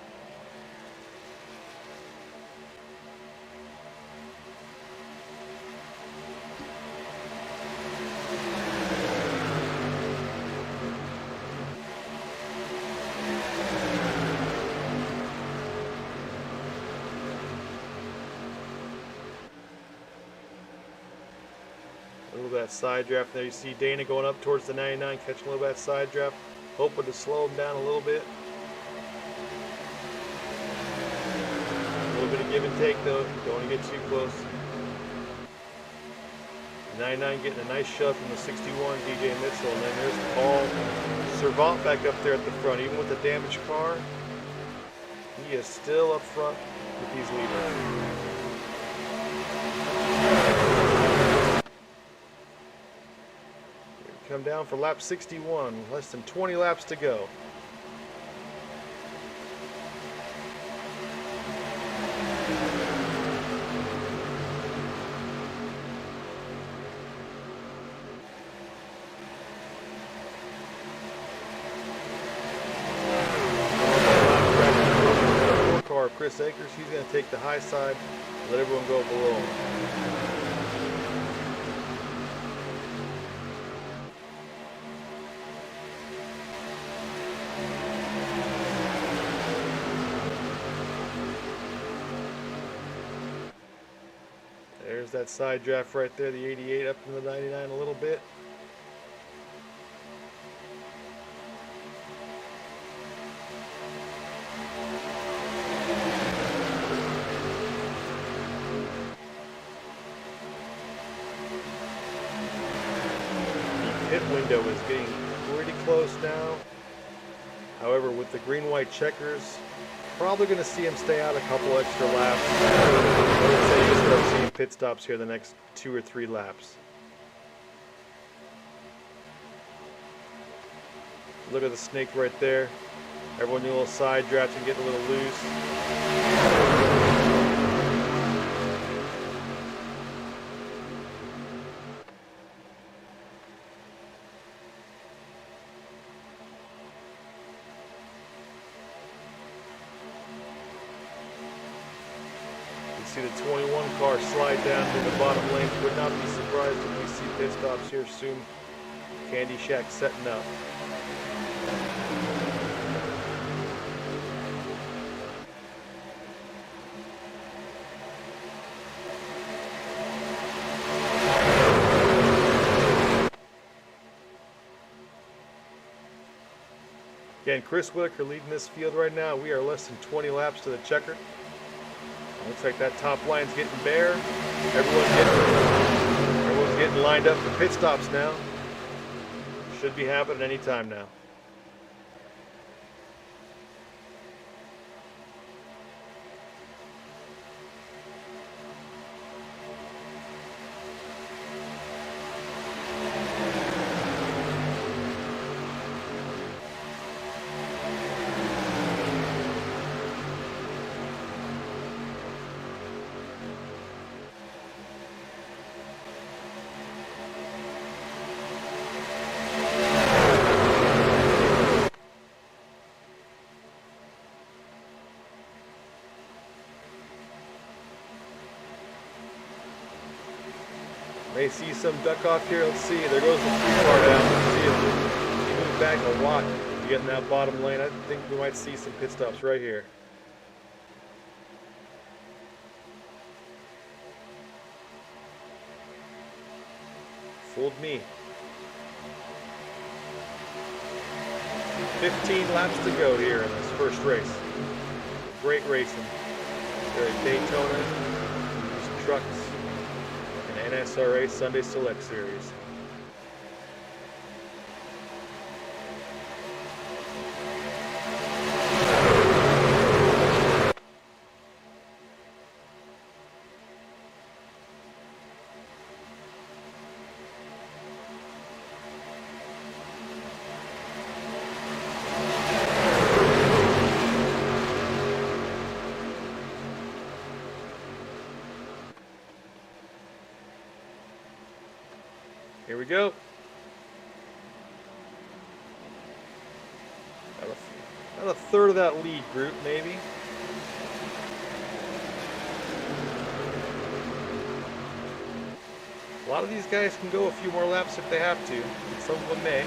A little bit of that side draft there. You see Dana going up towards the 99, catching a little bit of that side draft, hoping to slow him down a little bit. A little bit of give and take though, don't want to get too close. 99 getting a nice shove from the 61, DJ Mitchell, and then there's Paul Servant back up there at the front. Even with the damaged car, he is still up front with these leaders. Come down for lap 61, less than 20 laps to go. Chris Akers. He's going to take the high side, let everyone go below him. There's that side draft right there, the 88 up to the 99 a little bit. The pit window is getting pretty close now. However, with the green-white checkers, probably going to see him stay out a couple extra laps. I would say you'll start seeing pit stops here the next 2 or 3 laps. Look at the snake right there. Everyone doing a little side draft and getting a little loose. See the 21 car slide down to the bottom lane. Would not be surprised if we see pit stops here soon. Candy Shack setting up. Again, Chris Whitaker leading this field right now. We are less than 20 laps to the checker. Looks like that top line's getting bare. Everyone's getting lined up for pit stops now. Should be happening any time now. May see some duck off here. Let's see. There goes the 3 car down. Let's see if he moves back a lot to get in that bottom lane. I think we might see some pit stops right here. Fooled me. 15 laps to go here in this first race. Great racing. Here at Daytona. These trucks. NSRA Sunday Select Series. Here we go. About a third of that lead group, maybe. A lot of these guys can go a few more laps if they have to. Some of them may.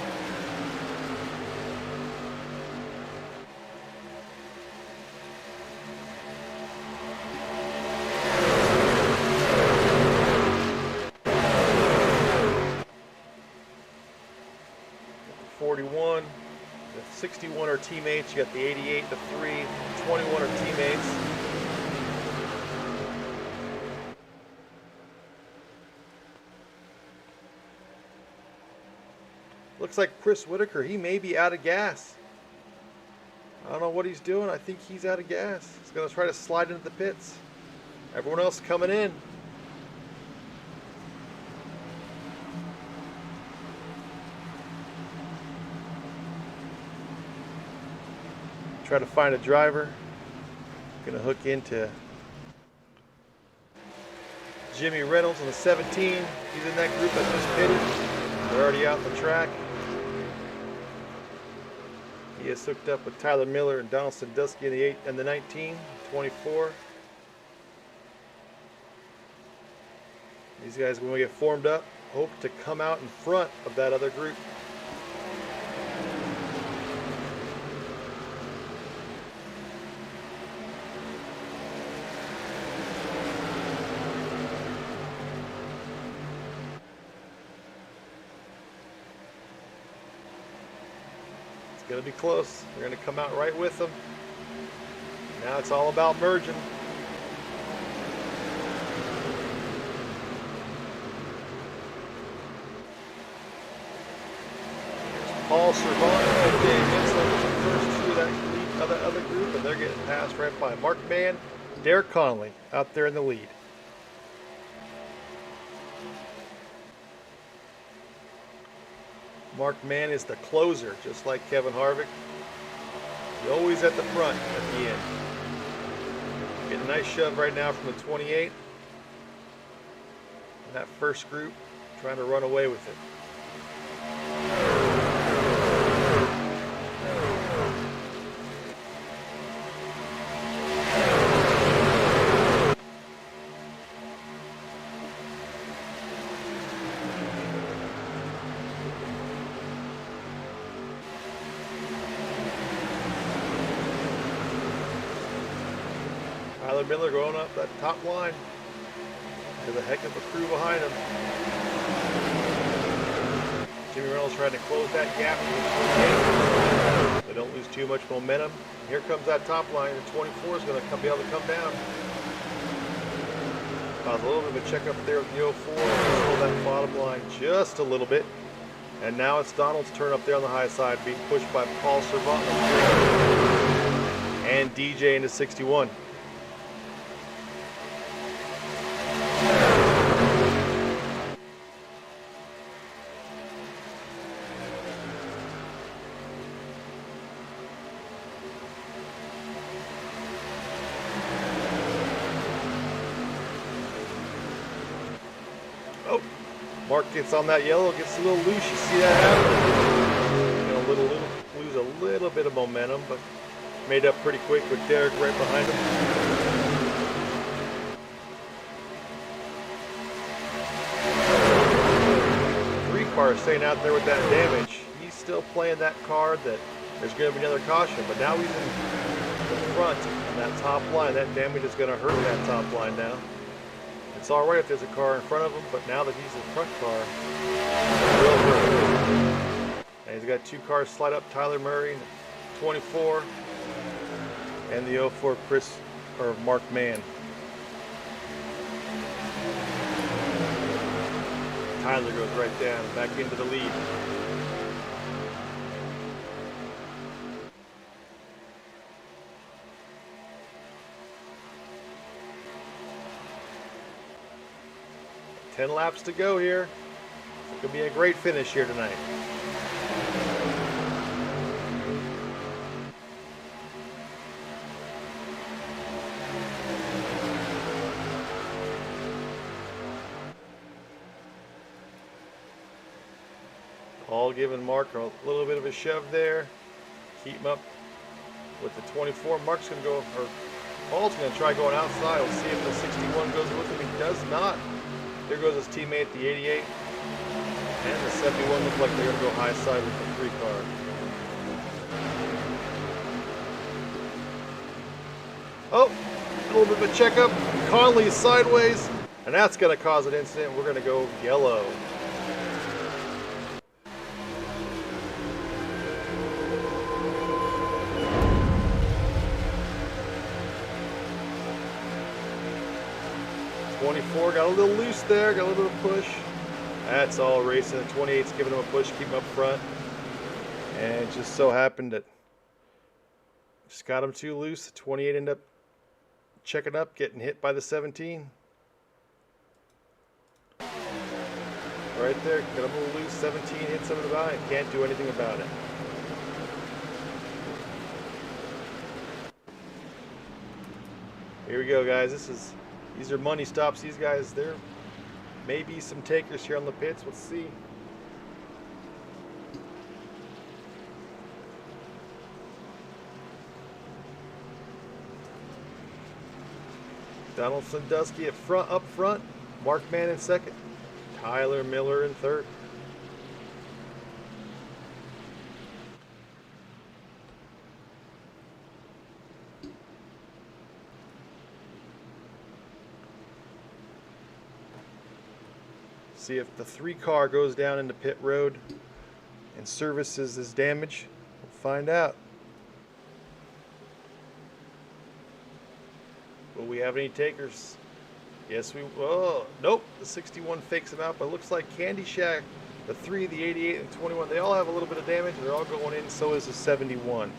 The 61 are teammates. You got the 88, the 3, 21 are teammates. Looks like Chris Whitaker, he may be out of gas. I don't know what he's doing. I think he's out of gas. He's going to try to slide into the pits. Everyone else coming in. Try to find a driver. Gonna hook into Jimmy Reynolds on the 17. He's in that group that just pitted. They're already out the track. He is hooked up with Tyler Miller and Donald Sandusky in the 8 and the 19, 24. These guys, when we get formed up, hope to come out in front of that other group. It's going to be close. We're going to come out right with them. Now it's all about merging. Paul Servant and Dave Vincent was the first two of that other group, and they're getting passed right by Mark Mann, Derek Conley out there in the lead. Mark Mann is the closer, just like Kevin Harvick. He's always at the front at the end. Getting a nice shove right now from the 28. And that first group trying to run away with it. Tyler Miller going up that top line. There's a heck of a crew behind him. Jimmy Reynolds trying to close that gap. They don't lose too much momentum. Here comes that top line. The 24 is going to be able to come down. A little bit of a check up there with the 04. Hold that bottom line just a little bit. And now it's Donald's turn up there on the high side, being pushed by Paul Servant and DJ into 61. Oh, Mark gets on that yellow, gets a little loose. You see that happen? Lose a little bit of momentum, but made up pretty quick with Derek right behind him. Three car staying out there with that damage. He's still playing that card that there's going to be another caution, but now he's in the front on that top line. That damage is going to hurt that top line now. It's all right if there's a car in front of him, but now that he's in front car, will hurt. And he's got two cars slide up, Tyler Murray, 24, and the 04 Mark Mann. Tyler goes right down, back into the lead. Ten laps to go here. It could be a great finish here tonight. Paul giving Mark a little bit of a shove there. Keep him up with the 24. Mark's going to go, or Paul's going to try going outside. We'll see if the 61 goes with him. He does not. There goes his teammate, the 88. And the 71 look like they're going to go high side with the 3 car. Oh, a little bit of a checkup. Conley's sideways. And that's going to cause an incident. We're going to go yellow. Got a little loose there, got a little bit of push. That's all racing. The 28's giving him a push, keep him up front. And it just so happened that just got him too loose. The 28 ended up checking up, getting hit by the 17. Right there, got him a little loose. 17 hits him in the body. Can't do anything about it. Here we go, guys. These are money stops. These guys, there may be some takers here on the pits. Let's see. Donald Sandusky up front. Mark Mann in second. Tyler Miller in third. See if the 3 car goes down into pit road and services his damage. We'll find out. Will we have any takers? Yes, we. Oh, nope. The 61 fakes him out, but it looks like Candy Shack, the 3, the 88, and 21, they all have a little bit of damage. They're all going in. So is the 71.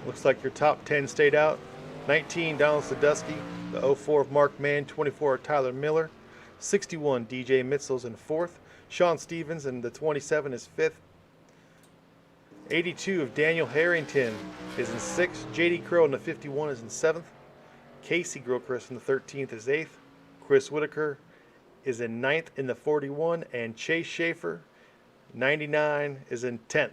Looks like your top 10 stayed out. 19, Donald Sandusky. The 04 of Mark Mann. 24 of Tyler Miller. 61, DJ Mitzel's in 4th. Sean Stevens and the 27 is 5th. 82 of Daniel Harrington is in 6th. JD Crow in the 51 is in 7th. Casey Gilchrist in the 13th is 8th. Chris Whitaker is in 9th in the 41. And Chase Schaefer, 99, is in 10th.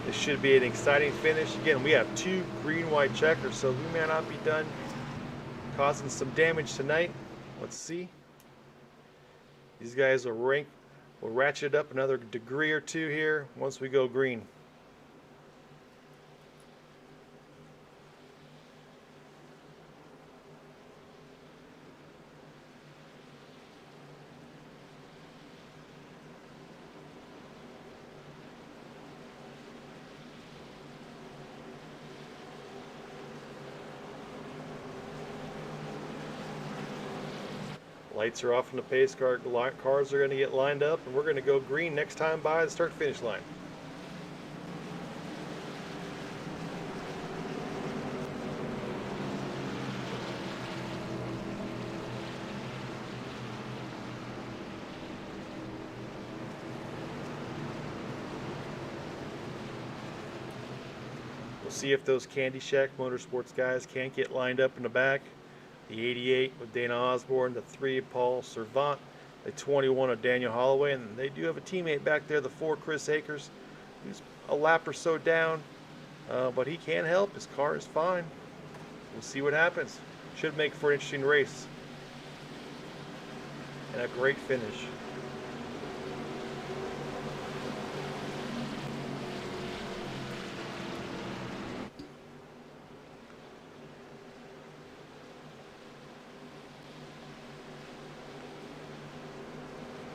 This should be an exciting finish. Again, we have 2 green-white checkers, so we may not be done causing some damage tonight. Let's see. These guys will ratchet up another degree or 2 here once we go green. Lights are off in the pace car. Cars are going to get lined up, and we're going to go green next time by the start-finish line. We'll see if those Candy Shack Motorsports guys can't get lined up in the back. The 88 with Dana Osborne, the 3 of Paul Servant, the 21 of Daniel Holloway, and they do have a teammate back there, the 4 Chris Akers. He's a lap or so down, but he can help. His car is fine. We'll see what happens. Should make for an interesting race and a great finish.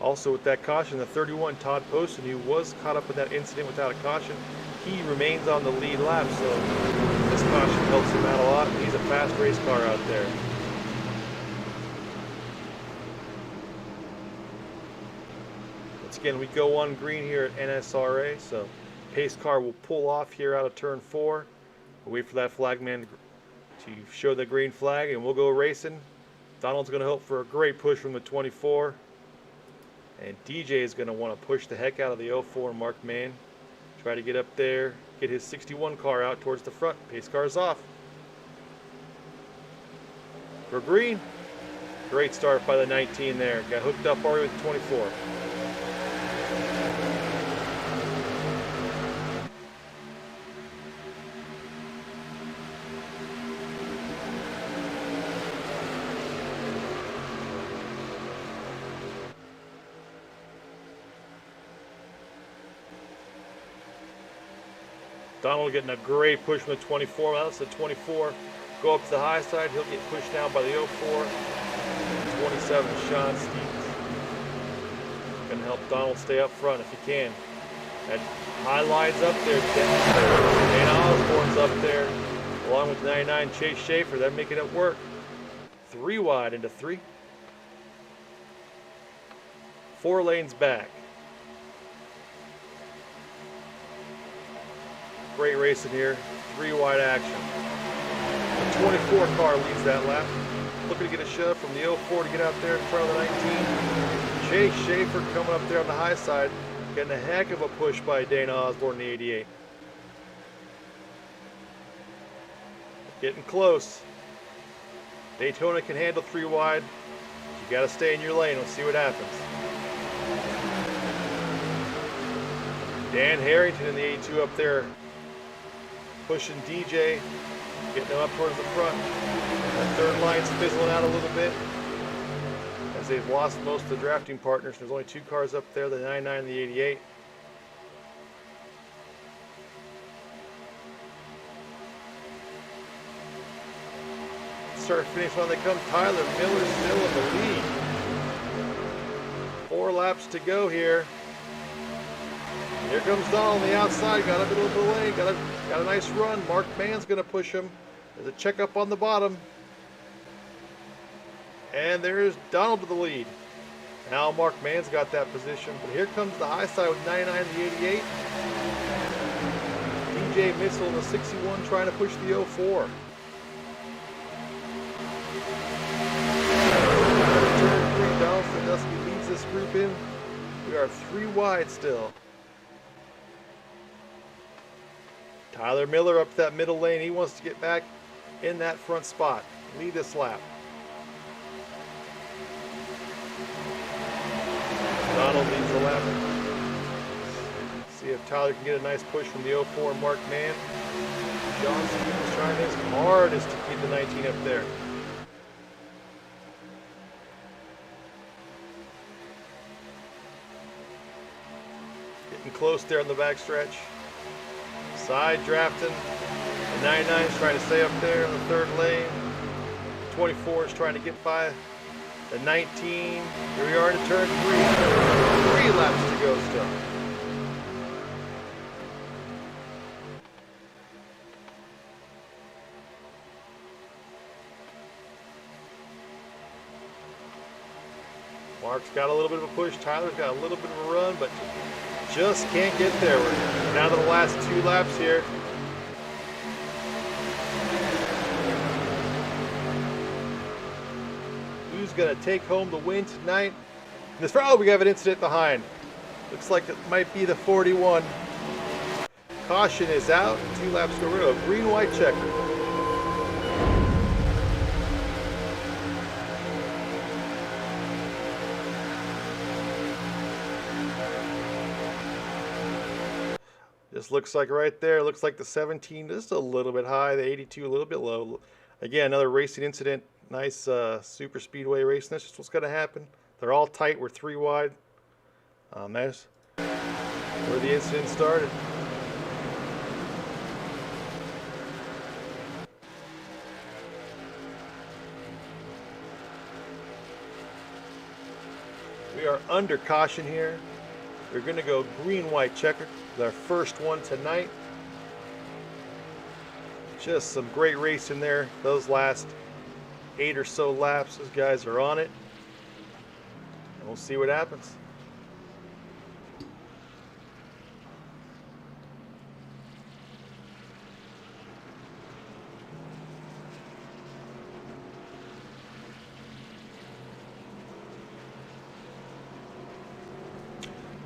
Also with that caution, the 31, Todd Poston, who was caught up in that incident without a caution, he remains on the lead lap, so this caution helps him out a lot. He's a fast race car out there. Once again, we go on green here at NSRA, so pace car will pull off here out of turn 4. We'll wait for that flagman to show the green flag, and we'll go racing. Donald's going to hope for a great push from the 24. And DJ is going to want to push the heck out of the 04 Mark Mann. Try to get up there, get his 61 car out towards the front. Pace car's off. For green. Great start by the 19 there. Got hooked up already with the 24. Donald getting a great push from the 24. That's the 24. Go up to the high side. He'll get pushed down by the 04. 27, Sean Stevens. Going to help Donald stay up front if he can. That high line's up there. Dana Osborne's up there. along with 99 Chase Schaefer. They're making it work. 3 wide into 3. 4 lanes back. Great racing here. 3 wide action. The 24 car leads that lap. Looking to get a shove from the 04 to get out there in front of the 19. Chase Schaefer coming up there on the high side. Getting a heck of a push by Dana Osborne in the 88. Getting close. Daytona can handle 3 wide. You got to stay in your lane. Let's see what happens. Dan Harrington in the 82 up there, pushing DJ, getting him up towards the front. The third line's fizzling out a little bit as they've lost most of the drafting partners. There's only 2 cars up there, the 99 and the 88. Start finish when they come. Tyler Miller still in the lead. 4 laps to go here. Here comes Donald on the outside. Got a bit of a delay. Got a nice run. Mark Mann's going to push him. There's a checkup on the bottom. And there's Donald to the lead. Now Mark Mann's got that position. But here comes the high side with 99 and the 88. DJ Mitchell in the 61 trying to push the 04. Turn 3, Donald Sandusky leads this group in. We are 3 wide still. Tyler Miller up that middle lane. He wants to get back in that front spot. Lead this lap. Donald leads the lap. See if Tyler can get a nice push from the 04 Mark Mann. John Stevens trying his hardest to keep the 19 up there. Getting close there on the backstretch. Side drafting. The 99 is trying to stay up there in the third lane. 24 is trying to get by the 19. Here we are to turn 3. 3 laps to go still. Mark's got a little bit of a push. Tyler's got a little bit of a run, but just can't get there. We're down to the last 2 laps here. Who's going to take home the win tonight? Oh, we have an incident behind. Looks like it might be the 41. Caution is out. 2 laps to go. Green-white checker. This looks like right there, looks like the 17 just a little bit high, the 82 a little bit low. Again, another racing incident. Nice super speedway racing. That's just what's going to happen. They're all tight. We're 3 wide. That's where the incident started. We are under caution here. We're going to go green-white checker. Our first one tonight. Just some great racing there. Those last 8 or so laps, those guys are on it. And we'll see what happens.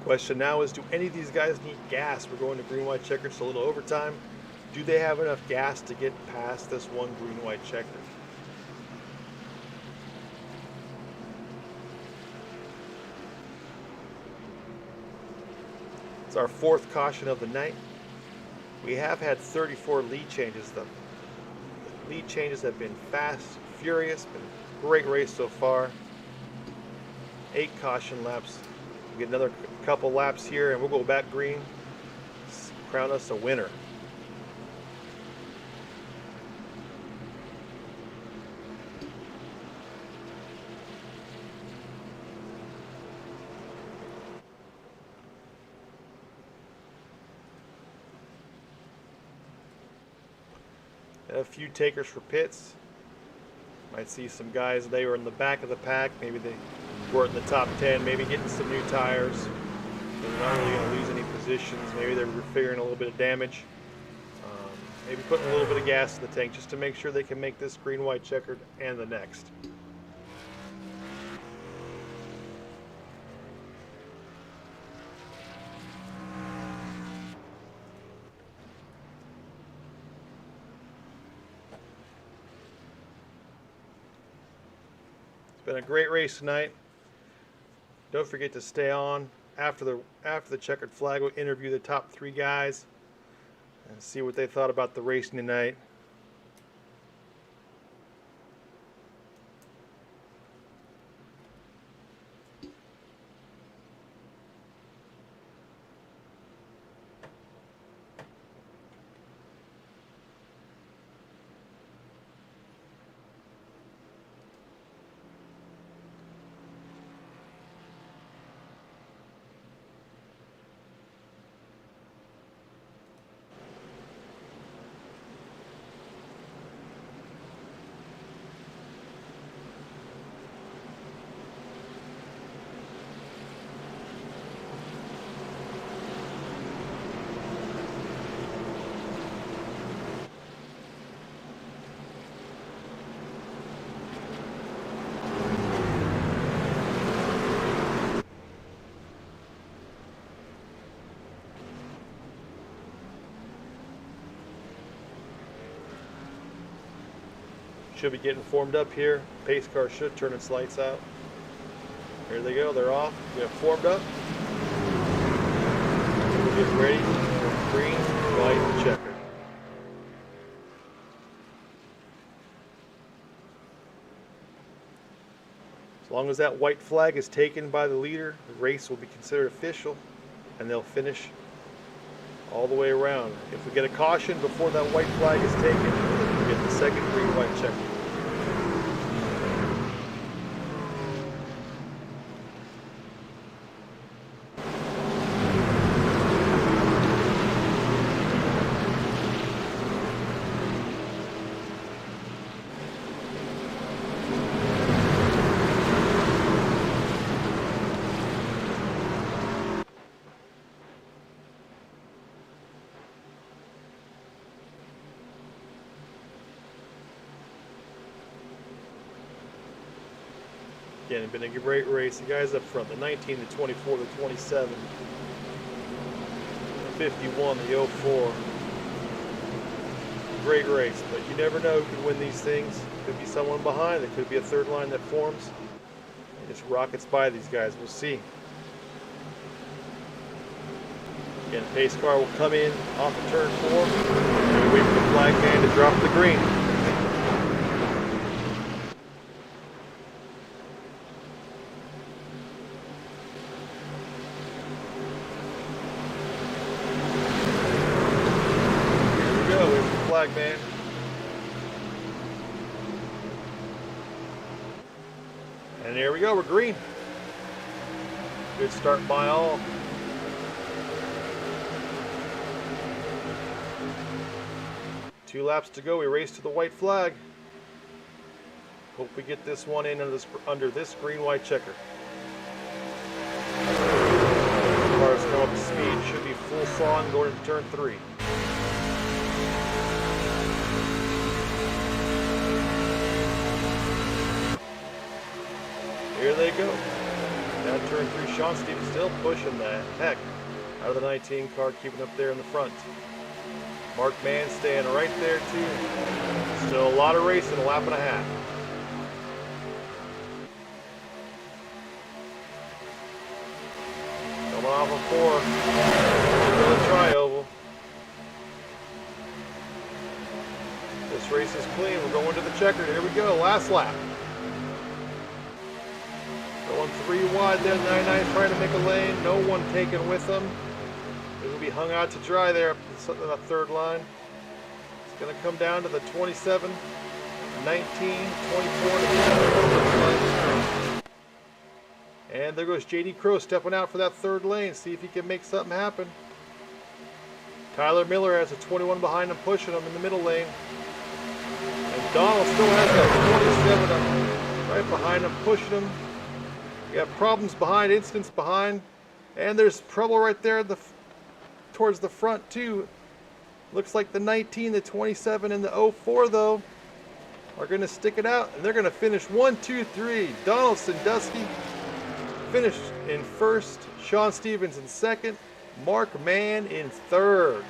Question now is, do any of these guys need gas? We're going to green-white checker, so a little overtime. Do they have enough gas to get past this one green-white checker? It's our 4th caution of the night. We have had 34 lead changes. The lead changes have been fast, furious, been a great race so far. 8 caution laps. We get another couple laps here and we'll go back green. Crown us a winner. A few takers for pits. Might see some guys, they were in the back of the pack. Maybe they weren't in the top 10. Maybe getting some new tires. They're not really going to lose any positions. Maybe they're figuring a little bit of damage. Maybe putting a little bit of gas in the tank just to make sure they can make this green-white checkered and the next. It's been a great race tonight. Don't forget to stay on. After the checkered flag, we'll interview the top 3 guys and see what they thought about the racing tonight. Should be getting formed up here. Pace car should turn its lights out. Here they go, they're off. We have formed up. We'll get ready for green, white, and checkered. As long as that white flag is taken by the leader, the race will be considered official, and they'll finish all the way around. If we get a caution before that white flag is taken, we get the second green, white checker. Again, it's been a great race. The guys up front, the 19, the 24, the 27, the 51, the 04. Great race, but you never know who could win these things. Could be someone behind. There could be a third line that forms. It just rockets by these guys. We'll see. Again, pace car will come in off of turn 4. And we wait for the flag man to drop the green. Flag man. And there we go, we're green. Good start by all. Two laps to go, we race to the white flag. Hope we get this one in under this green-white checker. Cars come up to speed, should be full saw and going into turn 3. Here they go. Down turn 3, Sean Stevens still pushing the heck out of the 19 car, keeping up there in the front. Mark Mann staying right there too. Still a lot of racing, a lap and a half. Coming off of 4. For the tri-oval. This race is clean. We're going to the checkered. Here we go. Last lap. Going 3 wide there. 99 trying to make a lane. No one taken with them. It will be hung out to dry there up in the third line. It's going to come down to the 27, 19, 24. And there goes J.D. Crow stepping out for that third lane. See if he can make something happen. Tyler Miller has a 21 behind him, pushing him in the middle lane. Donald still has that 27 right behind him, pushing him. You got problems behind, incidents behind, and there's trouble right there towards the front too. Looks like the 19, the 27, and the 04 though are going to stick it out, and they're going to finish 1, 2, 3. Donald Sandusky finished in first, Sean Stevens in second, Mark Mann in third.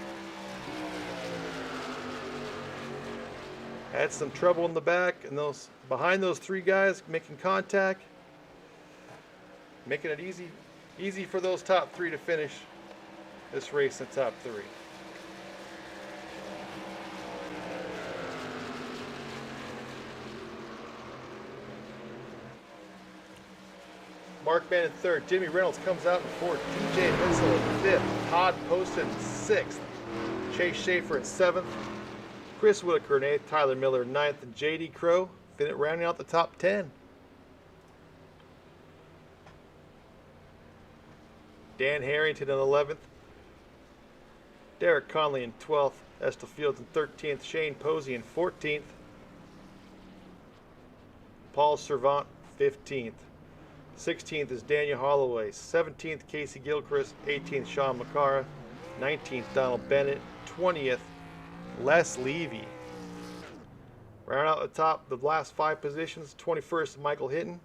Had some trouble in the back, and those behind those three guys making contact, making it easy for those top three to finish this race in the top three. Mark Mann in third, Jimmy Reynolds comes out in fourth, TJ Mitchell in fifth, Todd Poston in sixth, Chase Schaefer in seventh, Chris Whitaker in eighth, Tyler Miller in ninth, and JD Crow rounding out the top 10. Dan Harrington in 11th, Derek Conley in 12th, Estel Fields in 13th, Shane Posey in 14th, Paul Servant 15th. 16th is Daniel Holloway, 17th Casey Gilchrist, 18th Sean McCara, 19th Donald Bennett, 20th Les Levy. Round out the top, the last 5 positions, 21st Michael Hinton,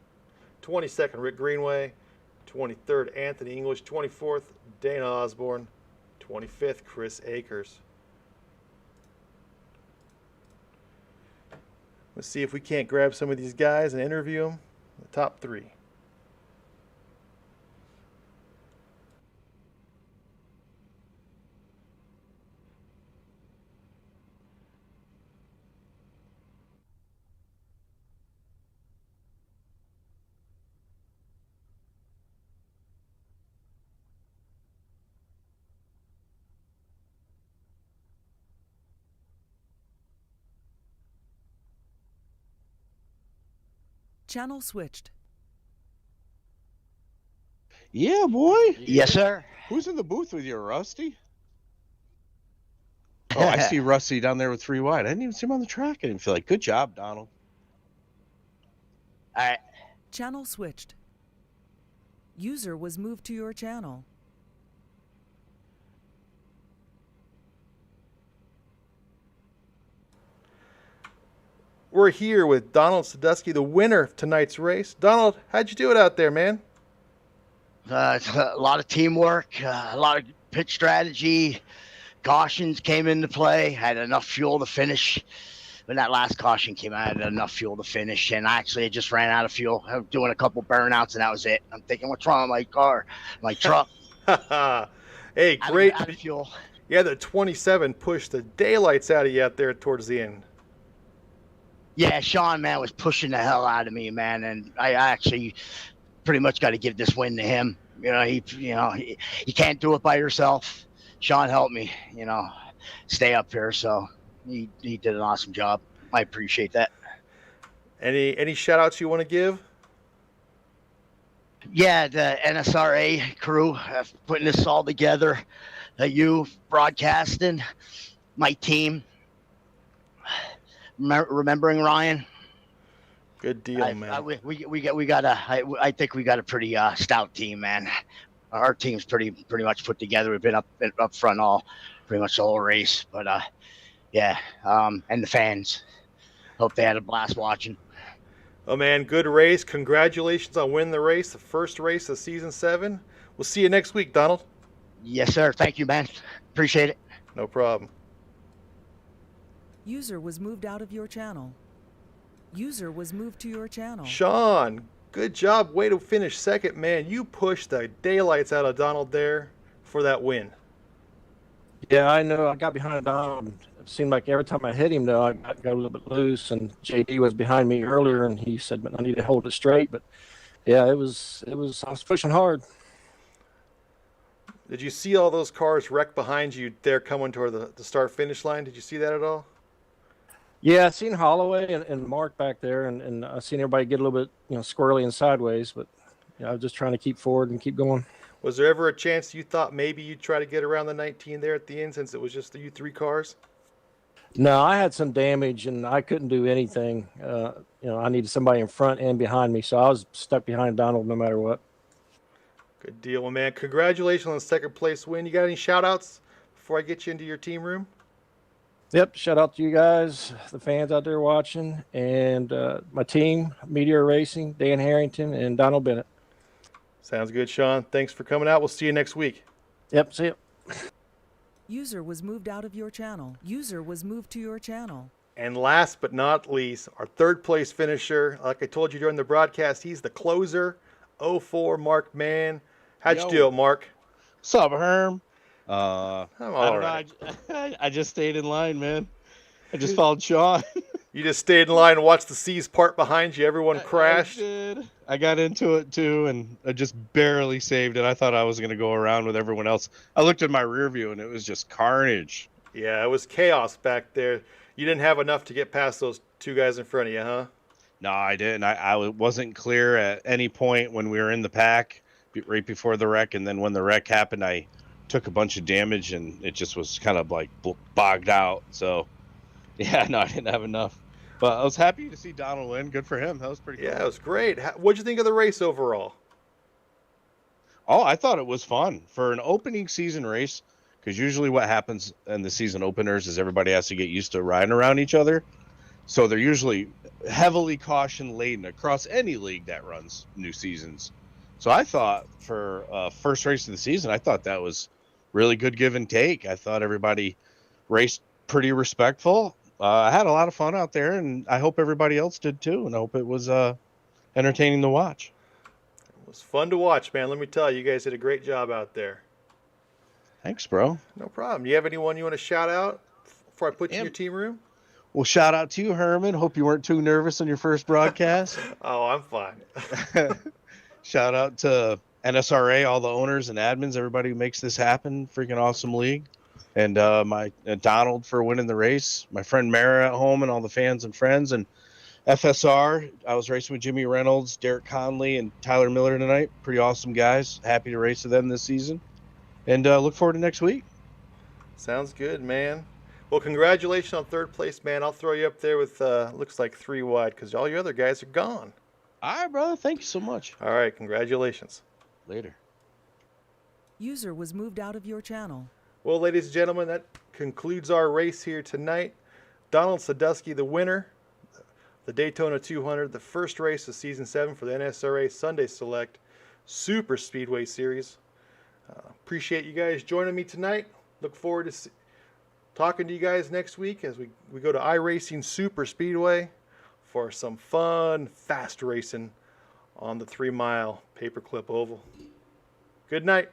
22nd Rick Greenway, 23rd Anthony English, 24th Dana Osborne, 25th Chris Akers. Let's see if we can't grab some of these guys and interview them. The top 3. Channel switched. Yeah, boy. Yes, sir. Who's in the booth with you, Rusty? Oh, I see Rusty down there with 3 wide. I didn't even see him on the track. I didn't feel like. Good job, Donald. All right. Channel switched. User was moved to your channel. We're here with Donald Sandusky, the winner of tonight's race. Donald, how'd you do it out there, man? It's a lot of teamwork, a lot of pit strategy. Cautions came into play. Had enough fuel to finish. When that last caution came out, I had enough fuel to finish. And actually, I just ran out of fuel. I was doing a couple burnouts, and that was it. I'm thinking, what's wrong with my car, my truck? Hey, great. Out of fuel. Yeah, the 27 pushed the daylights out of you out there towards the end. Yeah, Sean, man, was pushing the hell out of me, man. And I actually pretty much got to give this win to him. You can't do it by yourself. Sean helped me, stay up here. So he did an awesome job. I appreciate that. Any shout outs you want to give? Yeah, the NSRA crew putting this all together. You broadcasting, my team. Remembering Ryan. Good deal, man. I think we got a pretty stout team, man. Our team's pretty much put together. We've been up front all pretty much the whole race, but and the fans. Hope they had a blast watching. Oh man, good race. Congratulations on winning the race, the first race of season 7. We'll see you next week, Donald. Yes, sir. Thank you, man. Appreciate it. No problem. User was moved out of your channel. User was moved to your channel. Sean, good job. Way to finish second, man. You pushed the daylights out of Donald there for that win. Yeah, I know. I got behind Donald. It seemed like every time I hit him, though, I got a little bit loose. And JD was behind me earlier, and he said, "But I need to hold it straight." But yeah, I was pushing hard. Did you see all those cars wrecked behind you there coming toward the start-finish line? Did you see that at all? Yeah, I seen Holloway and Mark back there, and I seen everybody get a little bit, squirrely and sideways. But I was just trying to keep forward and keep going. Was there ever a chance you thought maybe you'd try to get around the 19 there at the end, since it was just you 3 cars? No, I had some damage and I couldn't do anything. I needed somebody in front and behind me, so I was stuck behind Donald no matter what. Good deal, man. Congratulations on the second place win. You got any shout outs before I get you into your team room? Yep, shout out to you guys, the fans out there watching, and my team, Meteor Racing, Dan Harrington, and Donald Bennett. Sounds good, Sean. Thanks for coming out. We'll see you next week. Yep, see you. User was moved out of your channel. User was moved to your channel. And last but not least, our third place finisher. Like I told you during the broadcast, he's the closer. 04 Mark Mann. How'd you do, Mark? What's up, Herm? I'm I all don't right. know. I just stayed in line, man. I just followed Sean. You just stayed in line and watched the seas part behind you. Everyone crashed. I did. I got into it too, and I just barely saved it. I thought I was going to go around with everyone else. I looked at my rear view, and it was just carnage. Yeah, it was chaos back there. You didn't have enough to get past those two guys in front of you, huh? No, I didn't. I wasn't clear at any point when we were in the pack, right before the wreck, and then when the wreck happened, I took a bunch of damage, and it just was kind of like bogged out. So, yeah, no, I didn't have enough. But I was happy to see Donald win. Good for him. That was pretty cool. Yeah, it was great. What'd you think of the race overall? Oh, I thought it was fun for an opening season race, because usually what happens in the season openers is everybody has to get used to riding around each other. So they're usually heavily caution laden across any league that runs new seasons. So I thought for first race of the season, I thought that was really good give and take. I thought everybody raced pretty respectful. I had a lot of fun out there, and I hope everybody else did too. And I hope it was entertaining to watch. It was fun to watch, man. Let me tell you, you guys did a great job out there. Thanks, bro. No problem. You have anyone you want to shout out before I put you in your team room? Well, shout out to you, Herman. Hope you weren't too nervous on your first broadcast. Oh, I'm fine. Shout out to NSRA, all the owners and admins, everybody who makes this happen. Freaking awesome league. And my Donald for winning the race. My friend Mara at home and all the fans and friends. And FSR, I was racing with Jimmy Reynolds, Derek Conley, and Tyler Miller tonight. Pretty awesome guys. Happy to race with them this season. And look forward to next week. Sounds good, man. Well, congratulations on third place, man. I'll throw you up there with, looks like 3 wide, because all your other guys are gone. All right, brother. Thank you so much. All right, congratulations. Later. User was moved out of your channel. Well, ladies and gentlemen, that concludes our race here tonight. Donald Sadusky, the winner, the Daytona 200, the first race of Season 7 for the NSRA Sunday Select Super Speedway Series. Appreciate you guys joining me tonight. Look forward to talking to you guys next week as we go to iRacing Super Speedway for some fun, fast racing on the 3-mile paperclip oval. Good night.